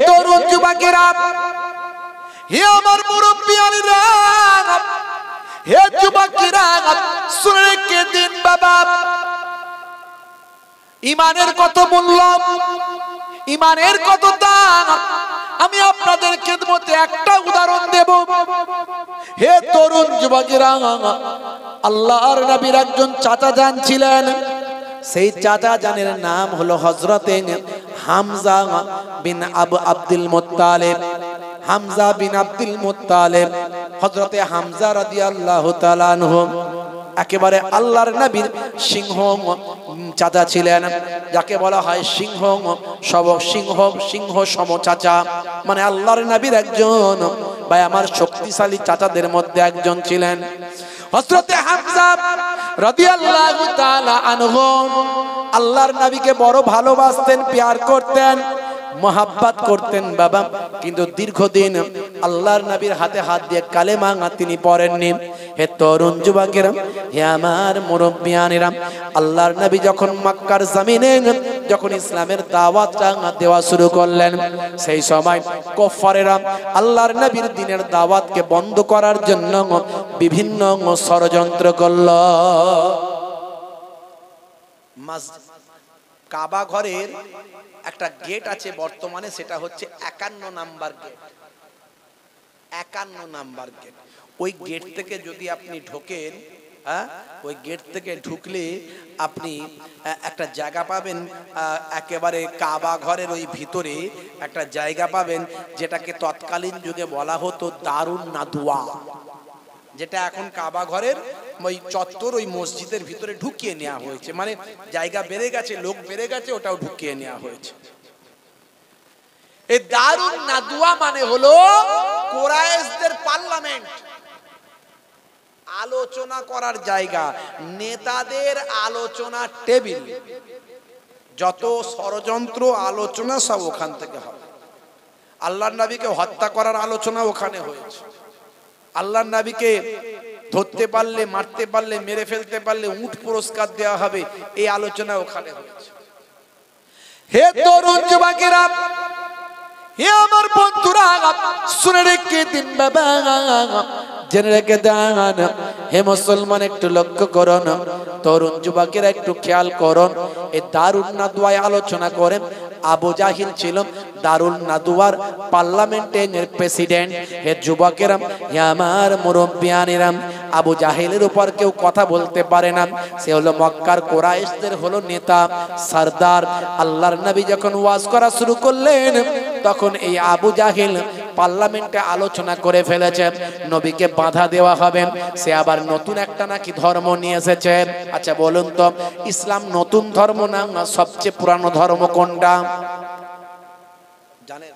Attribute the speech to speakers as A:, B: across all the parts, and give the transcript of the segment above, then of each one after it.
A: তরুণ যুবকেরা, হে আমার মুরব্বিয়ানেরা, হে যুবকেরা, শুনে রেখে দিন বাবা, ইমানের কত মূল্য, ইমানের কত দাম। আমি আপনাদের খেদমতে একটা উদাহরণ দেব। হে তরুণ যুবকেরা, আল্লাহর নবীর একজন চাচা জান ছিলেন। সেই চাচা জানের নাম হলো হযরতে হামজা বিন আব্দুল মুত্তালিব। হামজা বিন আব্দুল মুত্তালিব, হযরতে হামজা রাদিয়াল্লাহু তাআলা আনহু একেবারে আল্লাহর নবীর সিংহ চাচা ছিলেন, যাকে বলা হয় সিংহ সিংহ সম চাচা, মানে আল্লাহর নবীর একজন ভাই আমার শক্তিশালী চাচাদের মধ্যে একজন ছিলেন হযরতে হামজা রাদিয়াল্লাহু তাআলা আনহু। আল্লাহর নবীকে বড় ভালোবাসতেন, প্যার করতেন, মোহাব্বত করতেন বাবা, কিন্তু দীর্ঘদিন আল্লাহর নবীর হাতে হাত দিয়ে কালেমা তিনি পড়েননি। হে তরুণ যুবকেরা, হে আমার মুরব্বিয়ানেরা, আল্লাহর নবী যখন মক্কার জমিনে যখন ইসলামের দাওয়াতটা দেওয়া শুরু করলেন, সেই সময় কুফারেরা আল্লাহর নবীর দ্বীনের দাওয়াতকে বন্ধ করার জন্য বিভিন্ন ষড়যন্ত্র করল। কাবা ঘরের একটা গেট আছে বর্তমানে, সেটা হচ্ছে 51 নাম্বার গেট। 51 number gate. ওই গেট থেকে যদি আপনি ঢোকেন, ওই গেট থেকে ঢুকলে আপনি একটা জায়গা পাবেন, একেবারে কাবা ঘরের ওই ভিতরে একটা জায়গা পাবেন, যেটাকে তৎকালীন যুগে বলা হতো দারুন নাদওয়া, যেটা এখন কাবা ঘরের ওই চত্বর, ওই মসজিদের ভিতরে ঢুকিয়ে নেওয়া হয়েছে। মানে জায়গা বেড়ে গেছে, লোক বেড়ে গেছে, ওটাও ঢুকিয়ে নেওয়া হয়েছে। এই দারুন নাদওয়া মানে হলো কুরাইশদের পার্লামেন্ট, আলোচনা করার জায়গা, নেতাদের আলোচনা টেবিল, যত ষড়যন্ত্র আলোচনা সব ওখান থেকে হবে। আল্লাহর নবীকে হত্যা করার আলোচনা ওখানে হয়েছে। আল্লাহর নবীকে ধরতে পারলে, মারতে পারলে, মেরে ফেলতে পারলে উট পুরস্কার দেওয়া হবে, এই আলোচনা ওখানে হয়েছে। হে তরুণ যুবকেরা, হে আমার বন্ধুরা, শুনে রেখে দিন বাবা, জেনে রেখে দেন। হে মুসলমান, একটু লক্ষ্য করুন, তরুণ যুবকেরা একটু খেয়াল করুন। এই দারুন নাদওয়ায় আলোচনা করেন। আবু জাহিল ছিল দারুন নাদওয়ার পার্লামেন্টের প্রেসিডেন্ট। হে যুবকেরা, হে আমার মুরব্বিয়ানেরা, আবু জাহিলের উপর কেউ কথা বলতে পারে না। সে হলো মক্কার কুরাইশদের হলো নেতা, সরদার। আল্লাহর নবী যখন ওয়াজ করা শুরু করলেন, তখন এই আবু জাহিল পার্লামেন্টে আলোচনা করে ফেলেছে নবীকে বাধা দেওয়া হবে। সে আবার নতুন একটা নাকি ধর্ম নিয়ে এসেছে। আচ্ছা বলুন তো, ইসলাম নতুন ধর্ম না সবচেয়ে পুরানো ধর্ম কোনটা জানেন?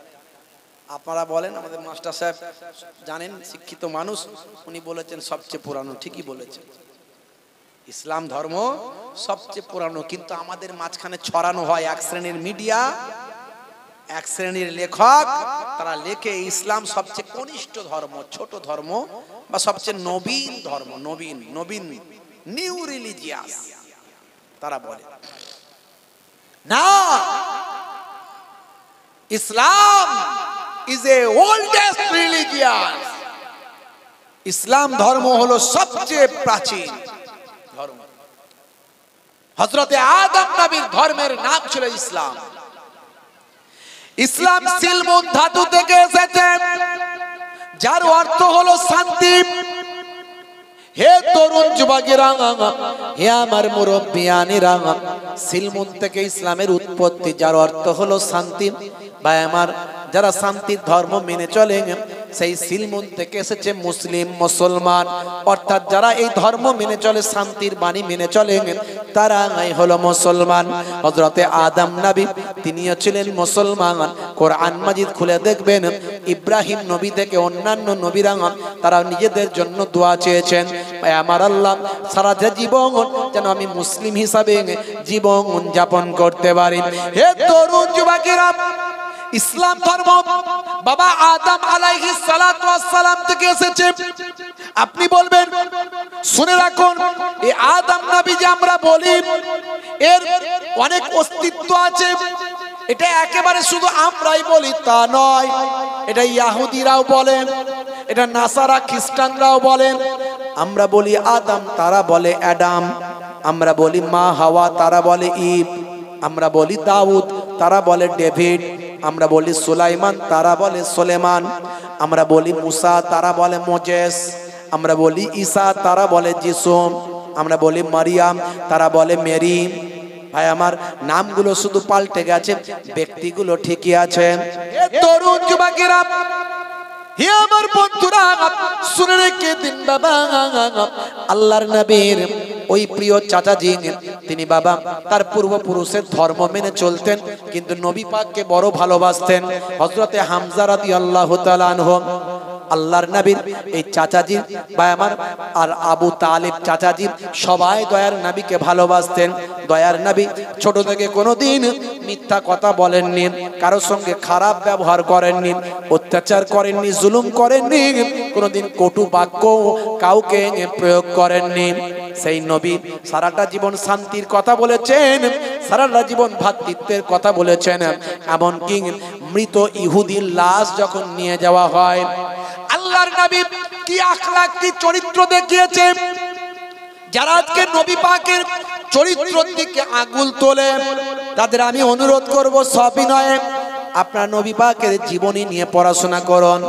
A: আপনারা বলেন, আমাদের মাস্টার সাহেব জানেন, শিক্ষিত মানুষ, উনি বলেছেন সবচেয়ে পুরানো। ঠিকই বলেছেন, ইসলাম ধর্ম সবচেয়ে পুরানো। কিন্তু আমাদের মাঝখানে ছড়ানো হয় এক শ্রেণীর মিডিয়া, এক শ্রেণীর লেখক, তারা লেখে ইসলাম সবচেয়ে কনিষ্ঠ ধর্ম, ছোট ধর্ম, বা সবচেয়ে নবীন ধর্ম, নবীন নিউ রিলিজিয়াস তারা বলে। না, ইসলাম ইজ এ ওল্ডেস্ট রিলিজিয়ান। ইসলাম ধর্ম হলো সবচেয়ে প্রাচীন ধর্ম। হযরতে আদম নবীর ধর্মের নাম ছিল ইসলাম। ইসলাম সিলমুন ধাতু থেকে এসেছে, যার অর্থ হলো শান্তি। হে তরুণ যুবকেরা, হে আমার মুরব্বিয়ানেরা, সিলমুন থেকে ইসলামের উৎপত্তি, যার অর্থ হলো শান্তি। ভাই আমার, যারা শান্তির ধর্ম মেনে চলে, সেই সিলমুন থেকে এসেছে মুসলিম, মুসলমান। অর্থাৎ যারা এই ধর্ম মেনে চলে, শান্তির বাণী মেনে চলে, তারাই হলো মুসলমান। হযরতে আদম নবী, তিনিও ছিলেন মুসলমান। কোরআন মাজিদ খুলে দেখবেন, ইব্রাহিম নবী থেকে অন্যান্য নবীরা তারা নিজেদের জন্য দোয়া চেয়েছেন, আমার আল্লাহ সারা জীবন যেন আমি মুসলিম হিসাবে জীবন যাপন করতে পারি। হে তরুণ যুবকেরা, ইসলাম ধর্ম বাবা আদম আলাইহিস সালাতু ওয়াস সালাম থেকে এসেছে। আপনি বলবেন, শুনে রাখুন, এই আদম নবী যে আমরা বলি, এর অনেক অস্তিত্ব আছে। এটা একেবারে শুধু আমরাই বলি তা নয়, এটা ইহুদিরাও বলেন, এটা নাসারা খ্রিস্টানরাও বলেন। আমরা বলি আদম, তারা বলে অ্যাডাম। আমরা বলি মা হাওয়া, তারা বলে ঈব। আমরা বলি দাউদ, তারা বলে ডেভিড। আমরা বলি সুলাইমান, তারা বলে সুলেমান। আমরা বলি মুসা, তারা বলে মোজেস। আমরা বলি ঈসা, তারা বলে যিশু। আমরা বলি মারিয়াম, তারা বলে মেরি। ভাই আমার, নামগুলো শুধু পাল্টে গেছে, ব্যক্তিগুলো ঠিকই আছে। তরুণ যুবকেরা, হে আমার বন্ধুরা, শুনে রেখে দিন বাবা, আল্লাহর নবীর ওই প্রিয় চাচাজি, তিনি বাবা তার পূর্বপুরুষের ধর্ম মেনে চলতেন, কিন্তু নবী পাককে বড় ভালোবাসতেন। হযরতে হামজা রাদিয়াল্লাহু তাআলা আনহু, আল্লাহর নবীর এই চাচাজি ভাই আমার, আর আবু তালিব চাচাজি, সবাই দয়ার নবীকে ভালোবাসতেন। দয়ার নবী ছোট থেকে কোনোদিন মিথ্যা কথা বলেননি, কারোর সঙ্গে খারাপ ব্যবহার করেননি, অত্যাচার করেননি, জুলুম করেননি, কোনোদিন কটু বাক্য কাউকে প্রয়োগ করেননি। সেই নবী সারাটা জীবন শান্তির কথা বলেছেন, সারাটা জীবন ভ্রাতৃত্বের কথা বলেছেন। এমনকি মৃত ইহুদির লাশ যখন নিয়ে যাওয়া হয়, আল্লাহর নবী কি আখলাক, কি চরিত্র দেখিয়েছে। যারা আজকে নবী পাকের চরিত্রের দিকে আঙুল তোলে, তাদের আমি অনুরোধ করব সবিনয়ে আপনার নবী পাকের জীবনী নিয়ে পড়াশোনা করুন,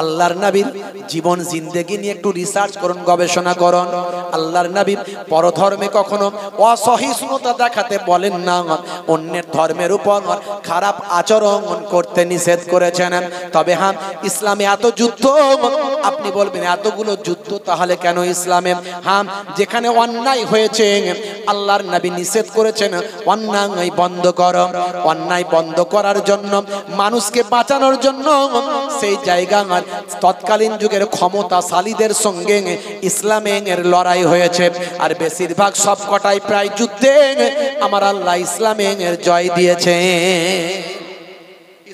A: আল্লাহর নবীর জীবন জিন্দেগি নিয়ে একটু রিসার্চ করুন, গবেষণা করুন। আল্লাহর নবী পরধর্মে কখনো অসহিষ্ণুতা দেখাতে বলেন না, অন্যের ধর্মের উপর খারাপ আচরণ করতে নিষেধ করেছেন। তবে হ্যাঁ, ইসলামে এত যুদ্ধ, আপনি বলবেন এতগুলো যুদ্ধ তাহলে কেন ইসলামে? হ্যাঁ, যেখানে অন্যায় হয়েছে আল্লাহর নবী নিষেধ করেছেন অন্যায় বন্ধ করো। অন্যায় বন্ধ করার জন্য, মানুষকে বাঁচানোর জন্য সেই জায়গা তৎকালীন যুগের ক্ষমতাশালীদের সঙ্গে ইসলামের লড়াই হয়েছে। আর বেশিরভাগ সব কটাই প্রায় যুদ্ধে আমার আল্লাহ ইসলামের জয় দিয়েছে।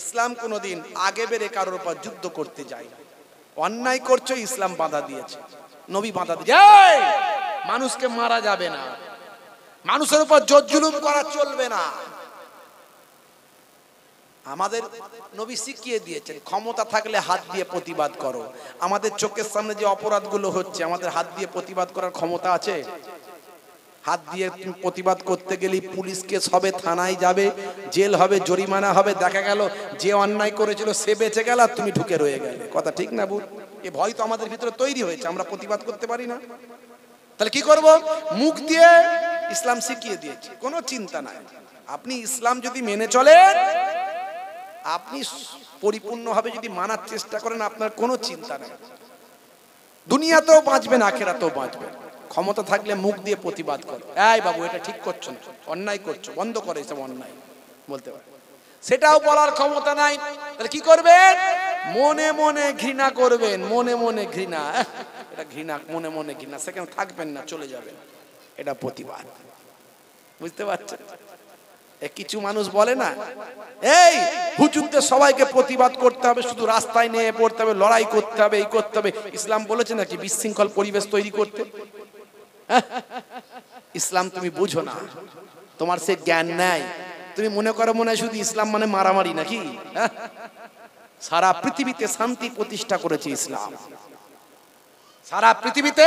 A: ইসলাম কোনোদিন আগে বেড়ে কারোর উপর যুদ্ধ করতে যায় না। অন্যায় করছো, ইসলাম বাধা দিয়েছে, নবী বাধা দিয়েছে। মানুষকে মারা যাবে না, মানুষের উপর জোর জুলুম করা চলবে না। আমাদের নবী শিখিয়ে দিয়েছেন, ক্ষমতা থাকলে হাত দিয়ে প্রতিবাদ করো। আমাদের চোখের সামনে যে অপরাধগুলো হচ্ছে, আমাদের হাত দিয়ে প্রতিবাদ করার ক্ষমতা আছে? হাত দিয়ে প্রতিবাদ করতে গেলে পুলিশ কেস হবে, থানায় যাবে, জেল হবে, জরিমানা হবে। দেখা গেল যে অন্যায় করেছিল সে বেঁচে গেল, আর তুমি ঢুকে রয়ে গেলে। কথা ঠিক না বুঝ? এ ভয় তো আমাদের ভিতরে তৈরি হয়েছে, আমরা প্রতিবাদ করতে পারি না। তাহলে কি করব? মুখ দিয়ে ইসলাম শিখিয়ে দিয়েছে, কোনো চিন্তা নাই। আপনি ইসলাম যদি মেনে চলেন, আপনি পরিপূর্ণভাবে যদি মানার চেষ্টা করেন, আপনার কোনো চিন্তা নেই। দুনিয়াতেও বাঁচবেন, আখেরাতেও বাঁচবেন। ক্ষমতা থাকলে মুখ দিয়ে প্রতিবাদ করো, এই বাবু এটা ঠিক করছো না, অন্যায় করছো, বন্ধ করো এসব অন্যায়, বলতে পারে। সেটাও বলার ক্ষমতা নাই, তাহলে কি করবেন? মনে মনে ঘৃণা করবেন, মনে মনে ঘৃণা, এটা ঘৃণা, মনে মনে ঘৃণা, সেখানে থাকবেন না, চলে যাবেন। এটা প্রতিবাদ, বুঝতে পারছেন? কিছু মানুষ বলে না, এই হুজুরদের সবাইকে প্রতিবাদ করতে হবে, শুধু রাস্তায় নিয়ে পড়তে হবে, লড়াই করতে হবে, এই করতে হবে। ইসলাম বলেছে নাকি বিশৃঙ্খল পরিবেশ তৈরি করতে? ইসলাম তুমি বুঝো না, তোমার সে জ্ঞান নাই। তুমি মনে করো মনে হয় শুধু ইসলাম মানে মারামারি নাকি? সারা পৃথিবীতে শান্তি প্রতিষ্ঠা করেছে ইসলাম, সারা পৃথিবীতে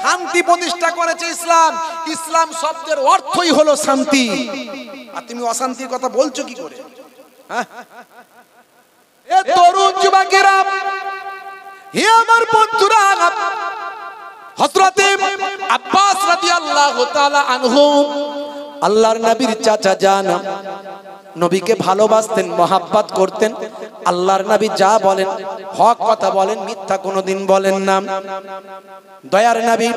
A: শান্তি প্রতিষ্ঠা করেছে ইসলাম। ইসলাম শব্দের অর্থই হলো শান্তি। আর তুমি অশান্তির কথা বলছো কি করে? এ তরুণ যুবকেরা, হে আমার বন্ধুরা, হযরতে আব্বাস রাদিয়াল্লাহু তাআলা আনহু, আল্লাহর নবীর চাচা জান, নবীকে ভালোবাসতেন, মহাব্বত করতেন। আল্লাহর নবী যা বলেন হক কথা বলেন, মিথ্যা কোনোদিন বলেন না। দয়ার নবী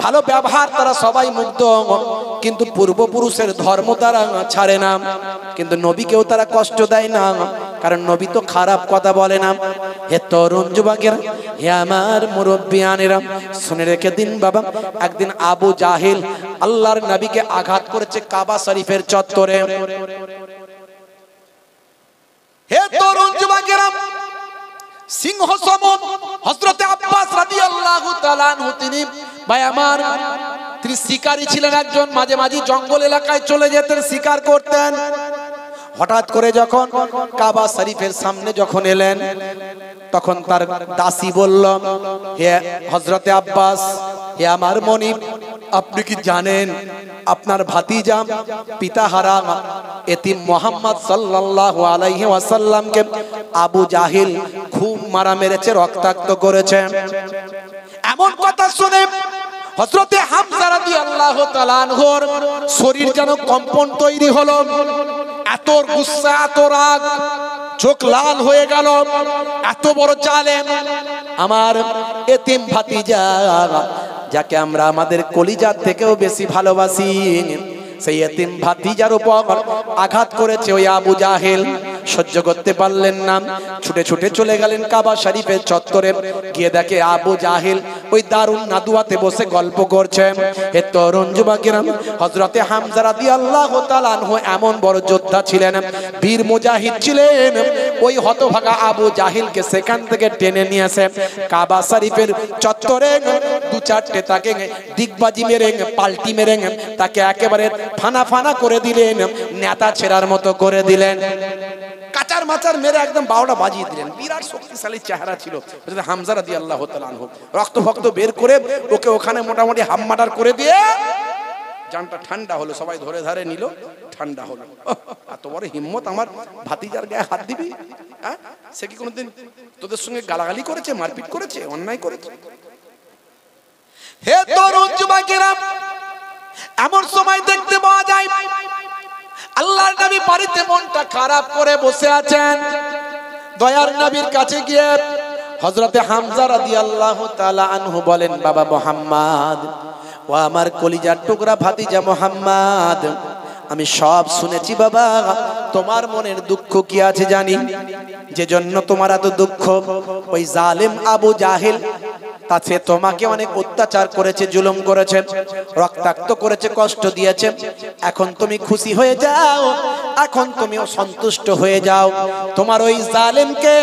A: ভালো ব্যবহার, তারা সবাই মুগ্ধ, কিন্তু পূর্বপুরুষের ধর্ম তারা ছাড়ে না। কিন্তু নবীকেও তারা কষ্ট দেয় না, কারণ নবী তো খারাপ কথা বলে না। হে তরুণ যুবকেরা, হে আমার মুরব্বিয়ানেরা, শুনে রেখে দিন বাবা, একদিন আবু জাহিল আল্লাহর নবীকে আঘাত করেছে কাবা শরীফের চত্বরে। হে তরুণ যুবকেরা, সিংহ সম হযরতে আব্বাস রাদিয়াল্লাহু তাআলা আনহু, তিনি ভাই আমার, তিনি শিকারী ছিলেন একজন। মাঝে মাঝে জঙ্গল এলাকায় চলে যেতেন, শিকার করতেন। হঠাৎ করে যখন কাবা শরীফের সামনে যখন এলেন, তখন তার দাসী বলল, হে হযরতে আব্বাস, হে আমার মনিব, আপনি কি জানেন আপনার ভাতিজা পিতাহারা এতিম মুহাম্মদ সাল্লাল্লাহু আলাইহি ওয়াসাল্লামকে আবু জাহিল খুব মারা মেরেছে, রক্তাক্ত করেছে। এমন কথা শুনে হযরতে হামজা রাদিয়াল্লাহু তাআলা আনহুর শরীর যেন কম্পন তৈরি হলো, এত গুসা, এত রাগ, চোখ লাল হয়ে গেল। এত বড় জালেম আমার এতিম ভাতিজা, যাকে আমরা আমাদের কলিজার থেকেও বেশি ভালোবাসি, সেই এতিম ভাতিজার উপর আঘাত করেছে ওই আবু জাহেল। সহ্য করতে পারলেন না, ছুটে ছুটে চলে গেলেন কাবা শরীফের চত্বরে। গিয়ে দেখে আবু জাহেল ওই দারুন নাদুয়াতে বসে গল্প করছে। হে তরুণ যুবকেরা, হযরতে হামজা রাদিয়াল্লাহু তাআলা আনহু এমন বড় যোদ্ধা ছিলেন, বীর মুজাহিদ ছিলেন। ওই হতভাগা আবু জাহেলকে সেখান থেকে টেনে নিয়ে আসে কাবা শরীফের চত্বরে দু চারটে তাকে দিগবাজি মেরে, পাল্টি মেরে তাকে একেবারে ফানা ফানা করে দিলেন, নেতা ছেড়ার মতো করে দিলেন। কাচার মাচার মেরে একদম 12টা বাজিয়ে দিলেন। বিরাট শক্তিশালী চেহারা ছিল হামজা রাদিয়াল্লাহু তাআলা আনহু। রক্ত ফক্ত বের করে ওকে ওখানে মোটামুটি হামমাটার করে দিয়ে জানটা ঠান্ডা হলো, সবাই ধরে ধরে নিল, ঠান্ডা হলো। এত বড় হিম্মত আমার ভাতিজার গায়ে হাত দিবি? হ্যাঁ, সে কি কোনোদিন তোদের সঙ্গে গালাগালি করেছে, মারপিট করেছে, অন্যায় করেছে? হে তরুণ যুবকেরা, এমন সময় দেখতে পাওয়া যায় আল্লাহর নবী বাড়িতে মনটা খারাপ করে বসে আছেন। দয়ার নবীর কাছে গিয়ে হযরতে হামজা রাদিয়াল্লাহু তাআলা আনহু বলেন, বাবা মুহাম্মদ, ও আমার কলিজার টুকরা ভাতিজা মুহাম্মদ, আমি সব শুনেছি বাবা, তোমার মনের দুঃখ কি আছে জানি, যে জন্য তোমার এত দুঃখ। ওই জালেম আবু জাহেল তাতে তোমাকে অনেক অত্যাচার করেছে, জুলুম করেছে, রক্তাক্ত করেছে, কষ্ট দিয়েছে। এখন তুমি খুশি হয়ে যাও, এখন তুমিও সন্তুষ্ট হয়ে যাও। তোমার ওই জালেমকে,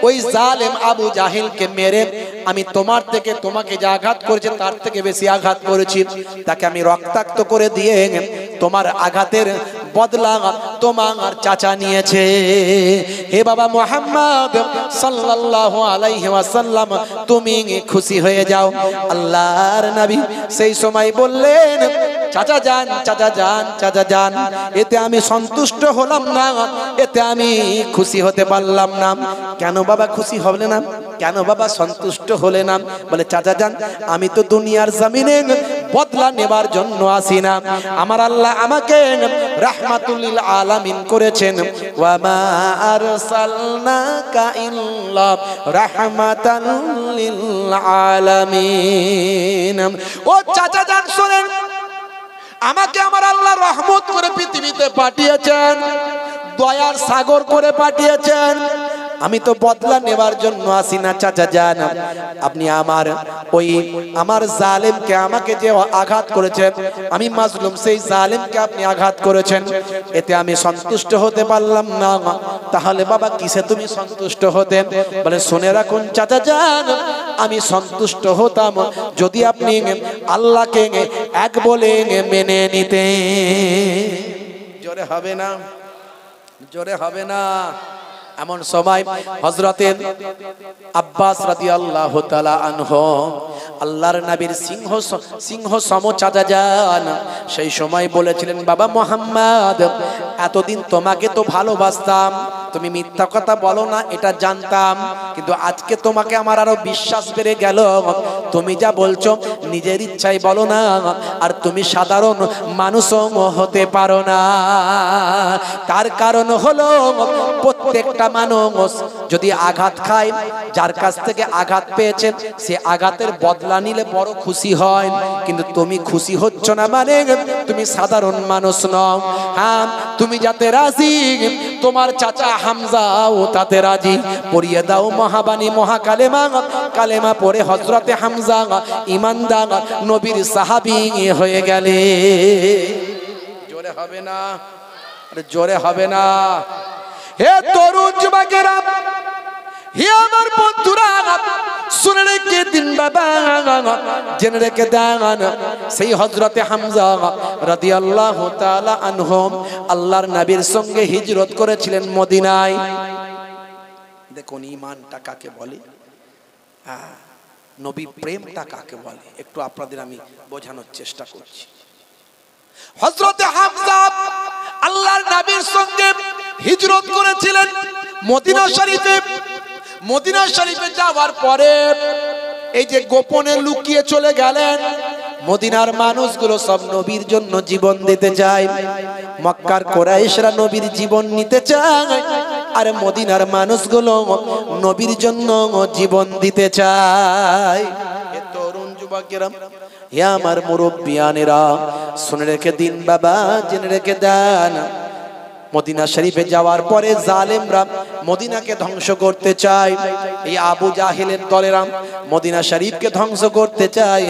A: ওই জালেম আবু জাহেলকে মেরে আমি তোমার থেকে, তোমাকে যে আঘাত করেছে তার থেকে বেশি আঘাত করেছি। তাকে আমি রক্তাক্ত করে দিয়ে তোমার আঘাতের বদলা তোমার চাচা নিয়েছে। হে বাবা মুহাম্মদ সাল্লাল্লাহু আলাইহি ওয়াসাল্লাম, তুমি খুশি হয়ে যাও। আল্লাহর নবী সেই সময় বললেন, চাচা যান, চাচা যান, চাচা যান, এতে আমি সন্তুষ্ট হলাম না, এতে আমি খুশি হতে পারলাম না। কেন বাবা খুশি হলে না? কেন বাবা সন্তুষ্ট হলে না? বলে, চাচা যান, আমি তো দুনিয়ার জমিনে বদলা নেবার জন্য আসি না। আমার আল্লাহ আমাকে রাহমাতুল লিল আলামিন করেছেন। ওয়া মা আরসালনাকা ইল্লা রাহমাতাল লিল আলামিন। ও চাচা যান শুনেন, আমাকে আমার আল্লাহ রহমত করে পৃথিবীতে পাঠিয়েছেন, দয়ার সাগর করে পাঠিয়েছেন। আমি তো বদলা নেবার জন্য আসি না চাচা যান। আপনি আমার জালেমকে, আমাকে যে আঘাত করেছেন, আমি মাজলুম, সেই জালেমকে আপনি আঘাত করেছেন, এতে আমি সন্তুষ্ট হতে পারলাম না। তাহলে বাবা কিসে তুমি সন্তুষ্ট হতেন? বলে, শুনে রাখুন চাচা যান, আমি সন্তুষ্ট হতাম যদি আপনি আল্লাহকে এক বলে মেনে নিতেন। জোরে হবে না, জোরে হবে না। এমন সময় হযরতে আব্বাস রাদিয়াল্লাহু তাআলা আনহু, আল্লাহর নবীর সিংহ সম চাচা যান, সেই সময় বলেছিলেন, বাবা মুহাম্মদ, এতদিন তোমাকে তো ভালোবাসতাম, তুমি মিথ্যা কথা বলো না এটা জানতাম, কিন্তু আজকে তোমাকে আমার আরো বিশ্বাস বেড়ে গেল। তুমি যা বলছো নিজের ইচ্ছায় বলো না, আর তুমি সাধারণ মানুষও হতে পারো না। তার কারণ হলো প্রত্যেকটা মানুষ যদি আঘাত খায়, যার কাছ থেকে আঘাত পেয়েছেন সে আঘাতের বদলা নিলে বড় খুশি হয়, কিন্তু তুমি খুশি হচ্ছ না মানে তুমি সাধারণ মানুষ নও। হ্যাঁ, তুমি যাতে রাজি, তোমার চাচা হামজাও তাতে রাজি। পড়িয়ে দাও মহাবাণী মহাকালেমা, কালেমা পড়ে হযরতে হামজা ঈমানদার নবীর সাহাবী হয়ে গেলে। জোরে হবে না, জোরে হবে না। হে তরুণ যুবকেরা, হে আমার বন্ধুরা, শুনে রেখে দিন বা বাবা জেনে রেখে দেন, সেই হযরতে হামজা রাদিয়াল্লাহু তাআলা আনহু আল্লাহর নবীর সঙ্গে হিজরত করেছিলেন মদিনায়। দেখুন ঈমানটা কাকে বলে, নবী প্রেমটা কাকে বলে, একটু আপনাদের আমি বোঝানোর চেষ্টা করছি। হযরতে হামজা আল্লাহর নবীর সঙ্গে হিজরত করেছিলেন মদিনা শরীফে। মদিনা শরীফে যাওয়ার পরে এই যে গোপনে লুকিয়ে চলে গেলেন। মদিনার মানুষগুলো সব নবীর জন্য জীবন দিতে চায়, মক্কার কুরাইশরা নবীর জীবন নিতে চায়, আর মদিনার মানুষগুলো নবীর জন্য জীবন দিতে চায়। এ তরুণ যুবকেরা, হে আমার মুরব্বিয়ানেরা, শুনে রেখে দিন বাবা, জেনে রেখে দেন, মদিনা শরীফে যাওয়ার পরে জালেমরা মদিনাকে ধ্বংস করতে চায়। এই আবু জাহেলের দলেরা মদিনা শরীফকে ধ্বংস করতে চায়।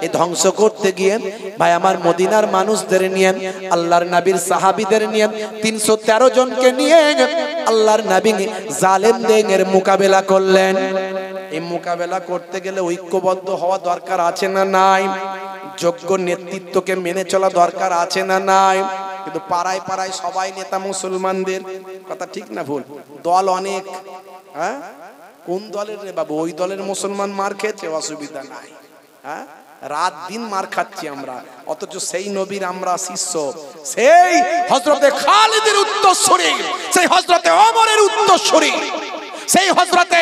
A: এই ধ্বংস করতে গিয়ে ভাই আমার মদিনার মানুষদের নিয়ে, আল্লাহর নবীর সাহাবীদের নিয়ে 313 জনকে নিয়ে আল্লাহর নবী জালেমদের মোকাবেলা করলেন। এই মোকাবেলা করতে গেলে ঐক্যবদ্ধ হওয়া দরকার আছে না নাই? যোগ্য নেতৃত্বকে মেনে চলা দরকার আছে না নাই? কিন্তু পাড়ায় পাড়ায় সবাই নেতা মুসলমানদের, কথা ঠিক না ভুল? দল অনেক, হ্যাঁ কোন দলের রে বাবু? ওই দলের মুসলমান মার খেয়েছে, অসুবিধা নাই, হ্যাঁ রাত দিন মার খাচ্ছি আমরা, অথচ সেই নবীর আমরা শিষ্য, সেই হযরতে খালিদের উত্তরসূরি, সেই হযরতে ওমরের উত্তরসূরি, সেই হযরতে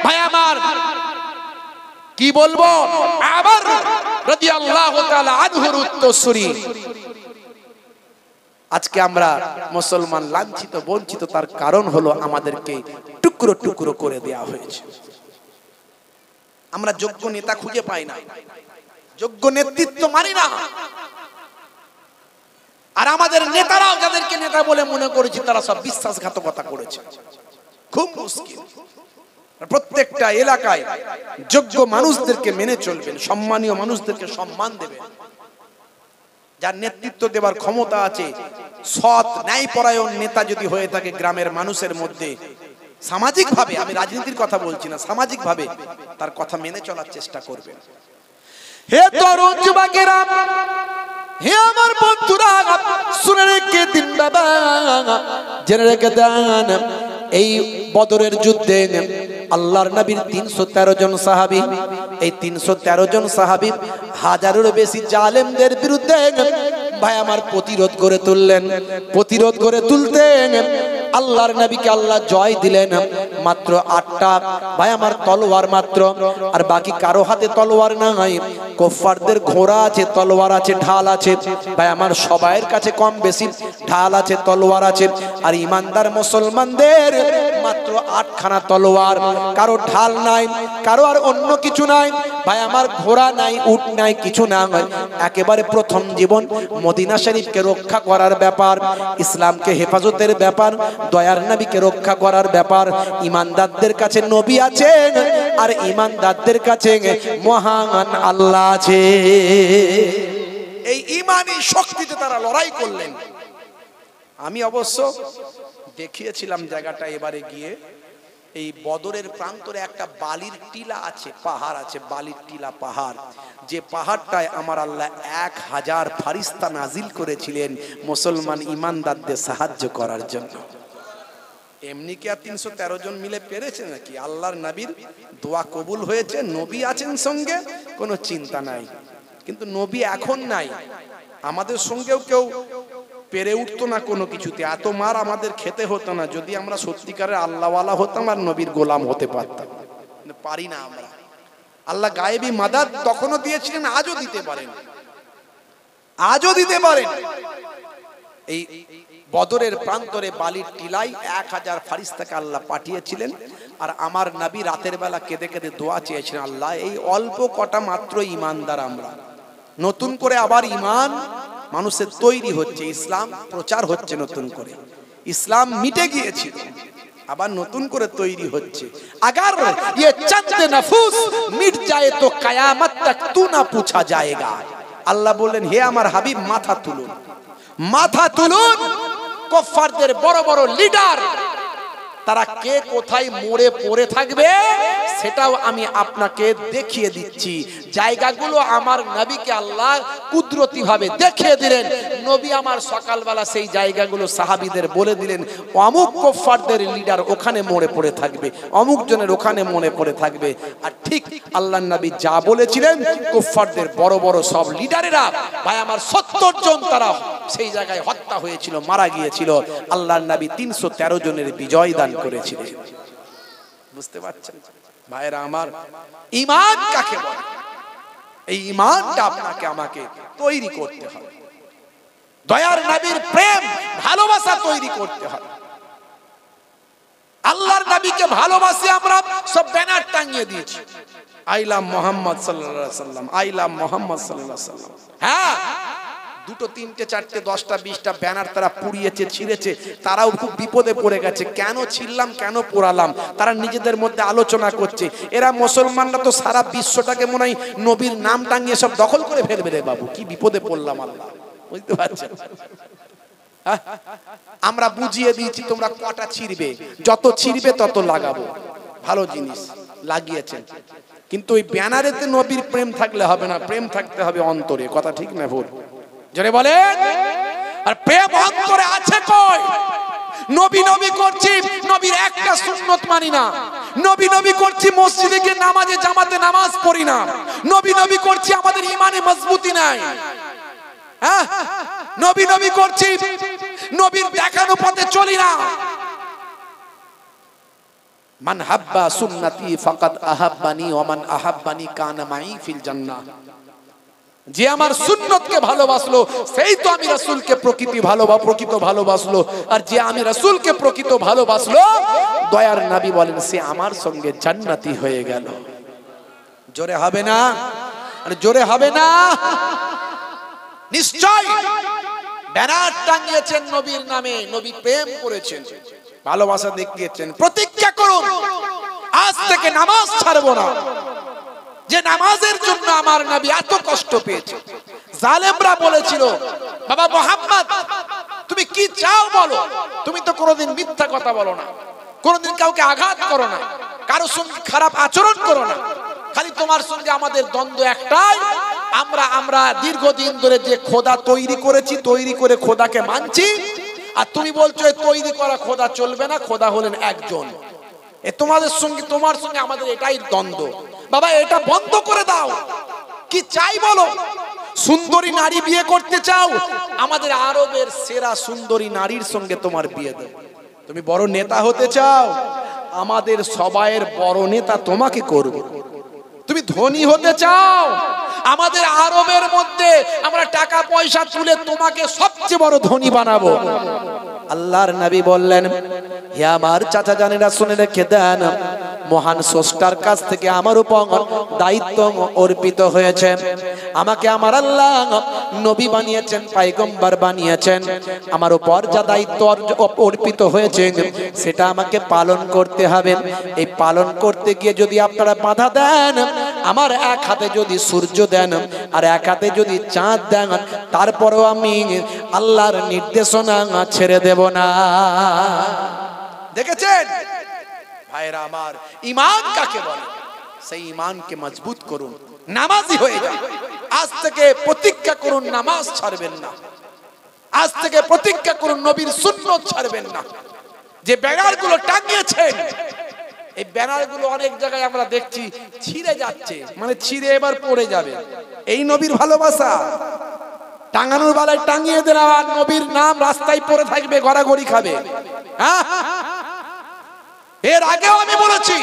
A: ভাই আমার কি বলবো আবার রাদিয়াল্লাহু তাআলা আনহুর উত্তরসূরি। আজকে আমরা মুসলমান লাঞ্ছিত বঞ্চিত, তার কারণ হলো আমাদেরকে টুকরো টুকরো করে দেয়া হয়েছে। আমরা যোগ্য নেতা খুঁজে পাই না, যোগ্য নেতৃত্ব মানি না, আর আমাদের নেতারাও যাদেরকে নেতা বলে মনে করেছি তারা সব বিশ্বাসঘাতকতা করেছে। খুব মুশকিল। প্রত্যেকটা এলাকায় যোগ্য মানুষদেরকে মেনে চলবেন, সম্মানীয় মানুষদেরকে সম্মান দেবেন, যার নেতৃত্ব দেওয়ার ক্ষমতা আছে, সৎ ন্যায়পরায়ণ নেতা যদি হয়ে থাকে গ্রামের মানুষের মধ্যে, সামাজিক ভাবে, আমি রাজনীতির কথা বলছি না, সামাজিক ভাবে তার কথা মেনে চলার চেষ্টা করবেন। হে তরুণ যুবকেরা, হে আমার বন্ধুরা, শুনে রেখে দিন বাবা, জেনে রেখে দেন, এই বদরের যুদ্ধে আল্লাহর নবীর 313 জন সাহাবী, এই 313 জন সাহাবী হাজারেরও বেশি জালেমদের বিরুদ্ধে ভাই আমার প্রতিরোধ করে তুললেন। প্রতিরোধ করে তুলতেন আল্লাহর নবীকে আল্লাহ জয় দিলেন। মাত্র 8টা ভাই আমার তলোয়ার মাত্র, আর বাকি কারো হাতে তলোয়ার নাই। কুফফারদের ঘোড়া আছে, তলোয়ার আছে, ঢাল আছে, ভাই আমার সবাইয়ের কাছে কম বেশি ঢাল আছে, তলোয়ার আছে। আর ইমানদার মুসলমানদের মাত্র 8খানা তলোয়ার, কারো ঢাল নাই, কারো আর অন্য কিছু নাই, ভাই আমার ঘোড়া নাই, উট নাই, কিছু না। একেবারে প্রথম জীবন মদিনা শরীফকে রক্ষা করার ব্যাপার, ইসলামকে হেফাজতের ব্যাপার, দয়ার নবীকে রক্ষা করার ব্যাপার। ইমানদারদের কাছে নবী আছেন, আর ইমানদারদের কাছে মহান আল্লাহ আছে। এই ঈমানি শক্তিতে তারা লড়াই করলেন। আমি অবশ্য দেখিয়েছিলাম জায়গাটা এবারে গিয়ে, এই বদরের প্রান্তরে একটা বালির টিলা আছে, পাহাড় আছে, বালির টিলা পাহাড়, যে পাহাড়টায় আমার আল্লাহ 1000 ফারিস্তা নাজিল করেছিলেন মুসলমান ইমানদারদের সাহায্য করার জন্য। এমনি কি আর 313 জন মিলে পেরেছে নাকি? আল্লাহর নবীর দোয়া কবুল হয়েছে, নবী আছেন সঙ্গে, কোনো চিন্তা নাই। কিন্তু নবী এখন নাই, আমাদের সঙ্গেও কেউ পেরে উঠতো না কোনো কিছুতে, এত মার আমাদের খেতে হতো না যদি আমরা সত্যিকারের আল্লাহওয়ালা হতাম আর নবীর গোলাম হতে পারতাম। পারি না আমরা। আল্লাহ গায়েবী মাদাদ তখনও দিয়েছিলেন, আজও দিতে পারেন, আজও দিতে পারেন। এই বদরের প্রান্তরে বালির টিলায় 1000 ফারিস্তাকে আল্লাহ পাঠিয়েছিলেন। আর আমার নবী রাতের বেলা কেঁদে কেঁদে দোয়া চেয়েছিলেন, আল্লাহ এই অল্প কটা মাত্র ইমানদার আমরা, নতুন করে আবার ইমান মানুষের তৈরি হচ্ছে, ইসলাম প্রচার হচ্ছে নতুন করে, ইসলাম মিটে গিয়েছিল, আবার নতুন করে তৈরি হচ্ছে। अगर ये चंद नफूस मिट जाए तो कयामत तक तू ना पूछा जाएगा। আল্লাহ বললেন, হে আমার হাবিব মাথা তুলুন, মাথা তুলুন। কুফফারদের বড় বড় লিডার তারা কে কোথায় মরে পড়ে থাকবে সেটাও আমি আপনাকে দেখিয়ে দিচ্ছি। জায়গাগুলো আমার নবীকে আল্লাহ কুদরতি ভাবে দেখিয়ে দিলেন। নবী আমার সকালবেলা সেই জায়গাগুলো সাহাবীদের বলে দিলেন, অমুক কুফফারদের লিডার ওখানে মরে পড়ে থাকবে, অমুক জনের ওখানে মরে পড়ে থাকবে। আর ঠিক আল্লাহর নবী যা বলেছিলেন, কুফফারদের বড় বড় সব লিডারেরা ভাই আমার 70 জন তারা সেই জায়গায় হত্যা হয়েছিল, মারা গিয়েছিল। আল্লাহর নবী 313 জনের বিজয় দান করেছিলেন। বুঝতে পারছেন ভাইরা আমার, ঈমান কাকে বলে? এই ঈমানটা আপনাকে আমাকে তৈরি করতে হবে। দয়ার নবীর প্রেম ভালোবাসা তৈরি করতে হবে। আল্লাহর নবীকে ভালোবাসি আমরা, সব ব্যানার টাঙিয়ে দিয়েছি, আই লাভ মোহাম্মদ সাল্লাল্লাহু আলাইহি ওয়াসাল্লাম, আই লাভ মোহাম্মদ সাল্লাল্লাহু আলাইহি ওয়াসাল্লাম। হ্যাঁ, 2, 3, 4, 10টা 20টা ব্যানার তারা পুড়িয়েছে, ছিঁড়েছে। তারাও খুব বিপদে পড়ে গেছে, কেন ছিঁড়লাম, কেন পোড়ালাম। তারা নিজেদের মধ্যে আলোচনা করছে। এরা মুসলমানরা তো সারা বিশ্বটাকে মনে হয় নবীর নাম টাঙিয়ে সব দখল করে ফেলবে রে বাবু, কি বিপদে পড়লাম আল্লাহ। বুঝতে পারছেন? আমরা বুঝিয়ে দিয়েছি তোমরা কটা ছিঁড়বে, যত ছিঁড়বে তত লাগাবো। ভালো জিনিস লাগিয়েছেন, কিন্তু ওই ব্যানারেতে নবীর প্রেম থাকলে হবে না, প্রেম থাকতে হবে অন্তরে। কথা ঠিক না ভুল? জোরে বলেন। আর প্রেম অন্তরে আছে কই? নবী নবী করছি, নবীর একটা সুন্নত মানি না। নবী নবী করছি, মসজিদে গিয়ে নামাজে জামাতে নামাজ পড়ি না। নবী নবী করছি, আমাদের ঈমানে মজবুতি নাই। হ্যাঁ, নবী নবী করছি, নবীর দেখানো পথে চলি না। মান হাব্বা সুন্নতি ফাকাদ আহাব্বানি ওয়া মান আহাব্বানি কানা মাই ফিল জান্নাহ। যে আমার সুন্নতকে ভালোবাসলো সেই তো আমি রাসূলকে প্রকৃত ভালোবাসলো। আর যে আমি রাসূলকে প্রকৃত ভালোবাসলো, দয়ার নবী বলেন সে আমার সঙ্গে জান্নাতি হয়ে গেল। জোরে হবে না? আর জোরে হবে না? নিশ্চয় ব্যানার টাঙিয়েছেন নবীর নামে, নবী প্রেম করেছেন, ভালোবাসা দেখিয়েছেন। প্রতিজ্ঞা করুন আজ থেকে নামাজ ছাড়বো না। যে নামাজের জন্য আমার নবী এত কষ্ট পেয়েছে। জালেমরা বলেছিল, বাবা মুহাম্মদ তুমি কি চাও বলো। তুমি তো কোনোদিন মিথ্যা কথা বলো না, কোনোদিন কাউকে আঘাত করো না, কারোর সঙ্গে খারাপ আচরণ করো না। খালি তোমার সঙ্গে আমাদের দ্বন্দ্ব একটাই, আমরা দীর্ঘদিন ধরে যে খোদা তৈরি করেছি, তৈরি করে খোদাকে মানছি। আর তুমি বলছো তৈরি করা খোদা চলবে না, খোদা হলেন একজন। তোমার সঙ্গে আমাদের এটাই দ্বন্দ্ব। বাবা এটা বন্ধ করে দাও। কি চাই বলো? সুন্দরী নারী বিয়ে করতে চাও, আমাদের আরবের সেরা সুন্দরী নারীর সঙ্গে তোমার বিয়ে দেব। তুমি বড় নেতা হতে চাও, আমাদের সবাইয়ের বড় নেতা তোমাকে করব। তুমি ধনী হতে চাও, আমাদের আরবের মধ্যে আমরা টাকা পয়সা তুলে তোমাকে সবচেয়ে বড় ধনী বানাবো। আল্লাহর নবী বললেন, হে আমার চাচা জানেরা শুনে রেখে দেন, মহান স্রষ্টার কাছ থেকে আমার উপর দায়িত্ব অর্পিত হয়েছে। আমাকে আমার আল্লাহ নবী বানিয়েছেন, পয়গম্বর বানিয়েছেন। আমার উপর যা দায়িত্ব অর্পিত হয়েছে সেটা আমাকে পালন করতে হবে। এই পালন করতে গিয়ে যদি আপনারা বাধা দেন, আমার এক হাতে যদি সূর্য দেন আর এক হাতে যদি চাঁদ দেন, তারপরেও আমি আল্লাহর নির্দেশনা ছেড়ে দেব না। দেখেছেন ভাইরা আমার, ঈমান কাকে বলে? সেই ঈমানকে মজবুত করুন, নামাজি হয়ে যান। আজ থেকে প্রতিজ্ঞা করুন নামাজ ছাড়বেন না। আজ থেকে প্রতিজ্ঞা করুন নবীর সুন্নত ছাড়বেন না। যে ব্যানারগুলো টাঙিয়েছেন, এই ব্যানারগুলো অনেক জায়গায় আমরা দেখছি ছিঁড়ে যাচ্ছে, মানে ছিঁড়ে এবার পড়ে যাবে। এই নবীর ভালোবাসা? টাঙানোর বেলায় টাঙিয়ে দিলাম আর নবীর নাম রাস্তায় পড়ে থাকবে, গড়াগড়ি খাবে। হ্যাঁ, এর আগেও আমি বলেছি,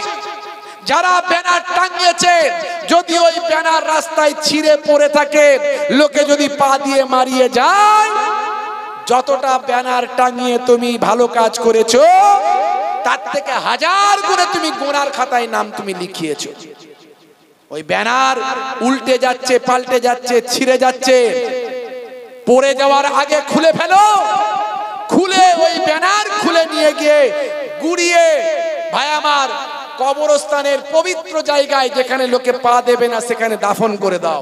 A: যারা ব্যানার টাঙিয়েছে, যদি ওই ব্যানার রাস্তায় ছিঁড়ে পড়ে থাকে, লোকে যদি পা দিয়ে মারিয়ে যায়, যতটা ব্যানার টাঙিয়ে তুমি ভালো কাজ করেছো, তার থেকে 1000 গুণে তুমি গুনার খাতায় নাম তুমি লিখিয়েছো। ওই ব্যানার উল্টে যাচ্ছে, পাল্টে যাচ্ছে, ছিঁড়ে যাচ্ছে, পড়ে যাওয়ার আগে খুলে ফেলো। খুলে ওই ব্যানার খুলে নিয়ে গিয়ে গুড়িয়ে ভাই আমার কবরস্থানের পবিত্র জায়গায়, যেখানে লোকে পা দেবে না, সেখানে দাফন করে দাও।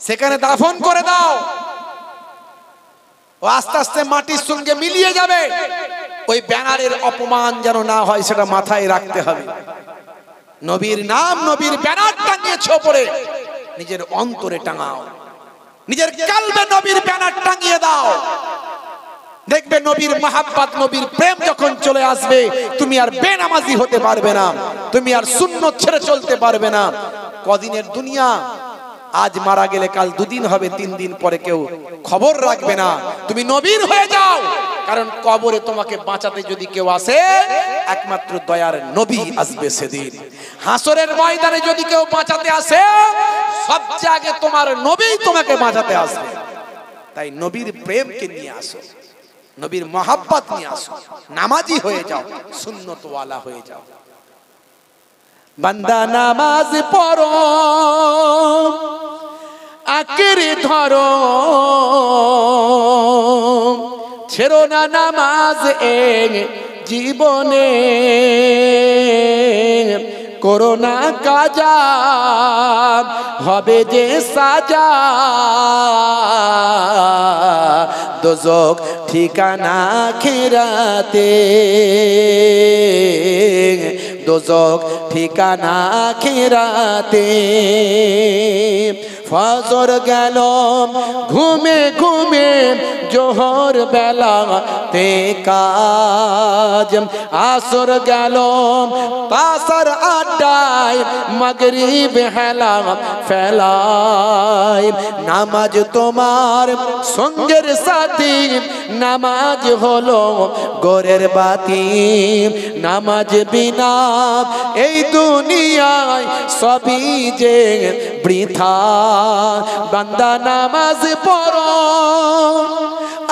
A: সেখানে দাফন করে দাও। ও আস্তে আস্তে মাটির সঙ্গে মিলিয়ে যাবে। ওই ব্যানারের অপমান যেন না হয় সেটা মাথায় রাখতে হবে। নবীর নাম, নবীর ব্যানার টাঙিয়েছো পরে নিজের অন্তরে টাঙাও, নিজের কলবে নবীর ব্যানার টাঙিয়ে দাও। দেখবে নবীর মহাব্বত, নবীর প্রেম যখন চলে আসবে, তুমি আর বেনামাজি হতে পারবে না, তুমি আর সুন্নত ছেড়ে চলতে পারবে না। কদিনের দুনিয়া, আজ মারা গেলে কাল 2 দিন হবে, 3 দিন পরে কেউ খবর রাখবে না। তুমি নবীর হয়ে যাও, কারণ কবরে তোমাকে বাঁচাতে যদি কেউ আসে, একমাত্র দয়ার নবী আসবে সেদিন। হাসরের ময়দানে যদি কেউ বাঁচাতে আসে, সবচেয়ে আগে তোমার নবী তোমাকে বাঁচাতে আসবে। তাই নবীর প্রেমকে নিয়ে আসো, নবীর মহাব্বত নিয়ে আসো, নামাজি হয়ে যাও, সুন্নতওয়ালা হয়ে যাও। বান্দা নামাজ পড়ো, আঁকড়ে ধরো, ছেড়ো না নামাজ এই জীবনে, করো না কাজা, হবে যে সাজা, দোজখ ঠিকানা আখিরাতে, দোজখ ঠিকানা আখিরাতে। ফজর গেল ঘুমে ঘুমে, জোহর বেলাতে কাজ, আসর গেল তাসার আড্ডায়, মাগরিব হেলা ফেলায়। নামাজ তোমার সঙ্গের সাথী, নামাজ হলো গোরের বাতি, নামাজ বিনা এই দুনিয়ায় সবই যে বৃথা। বান্দা নামাজ পড়ো,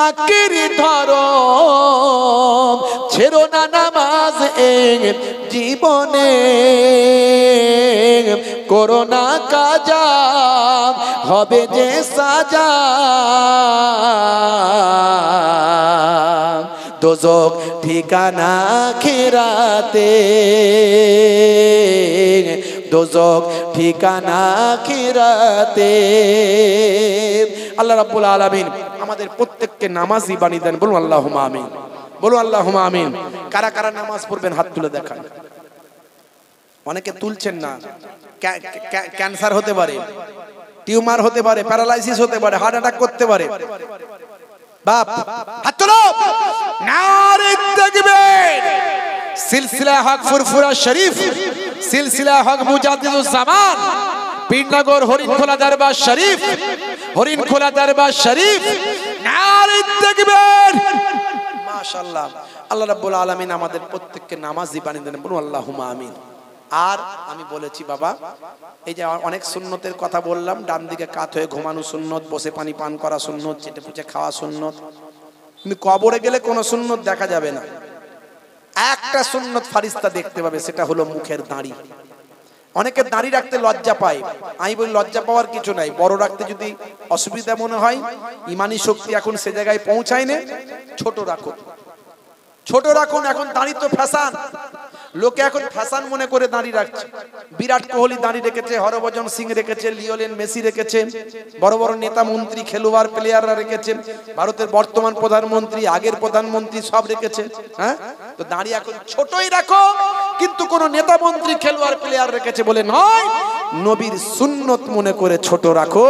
A: আঁকড়ে ধরো, ছেড়ো না নামাজ এই জীবনে, করো না কাজা, হবে যে সাজা, দোজখ ঠিকানা আখিরাতে, দোজখ ঠিকানা আখিরাতে। আল্লাহ রাব্বুল আলামিন আমাদের প্রত্যেককে নামাজি বানিয়ে দেন। বলুন আল্লাহুম্মা আমিন, বলুন আল্লাহুম্মা আমিন। কারা কারা নামাজ পড়বেন হাত তুলে দেখান। অনেকে তুলছেন না। ক্যান্সার হতে পারে, টিউমার হতে পারে, প্যারালাইসিস হতে পারে, হার্ট অ্যাটাক করতে পারে। বাপ হাত তোলো, নারে তাকবীর। সিলসিলা হক ফুরফুরা শরীফ, সিলসিলা হক মুজাদ্দিদুজ জামান, পীরনগর হরিণখোলা দরবার শরীফ, হরিণখোলা দরবার শরীফ, নারে তাকবীর। মাশাআল্লাহ। আল্লাহ রাব্বুল আলামিন আমাদের প্রত্যেককে নামাজি বানিয়ে দেন। বলুন আল্লাহুম্মা আমিন। আর আমি বলেছি বাবা, এই যে অনেক সুন্নতের কথা বললাম, ডান দিকে কাত হয়ে ঘুমানো সুন্নত, বসে পানি পান করা সুন্নত, চেটে পুচে খাওয়া সুন্নত। তুমি কবরে গেলে কোনো সুন্নত দেখা যাবে না, একটা সুন্নত ফারিস্তা দেখতে পাবে, সেটা হলো মুখের দাড়ি। অনেকে দাড়ি রাখতে লজ্জা পায়, আমি বলি লজ্জা পাওয়ার কিছু নাই। বড় রাখতে যদি অসুবিধা মনে হয়, ইমানি শক্তি এখন সে জায়গায় পৌঁছায় না, ছোট রাখো, ছোট রাখুন। এখন দাড়ি তো ফ্যাশন, লোকে এখন ফ্যাশন মনে করে দাড়ি রাখছে। বিরাট কোহলি দাড়ি রেখেছে, হরভজন সিং রেখেছে, লিওনেল মেসি রেখেছে, বড় বড় নেতা মন্ত্রী খেলোয়াড় প্লেয়াররা রেখেছে, ভারতের বর্তমান প্রধানমন্ত্রী, আগের প্রধানমন্ত্রী সব রেখেছে। হ্যাঁ, তো দাড়ি এখন ছোটই রাখো, কিন্তু কোন নেতা মন্ত্রী খেলোয়াড় প্লেয়ার রেখেছে বলে নয়, নবীর সুন্নত মনে করে ছোট রাখো।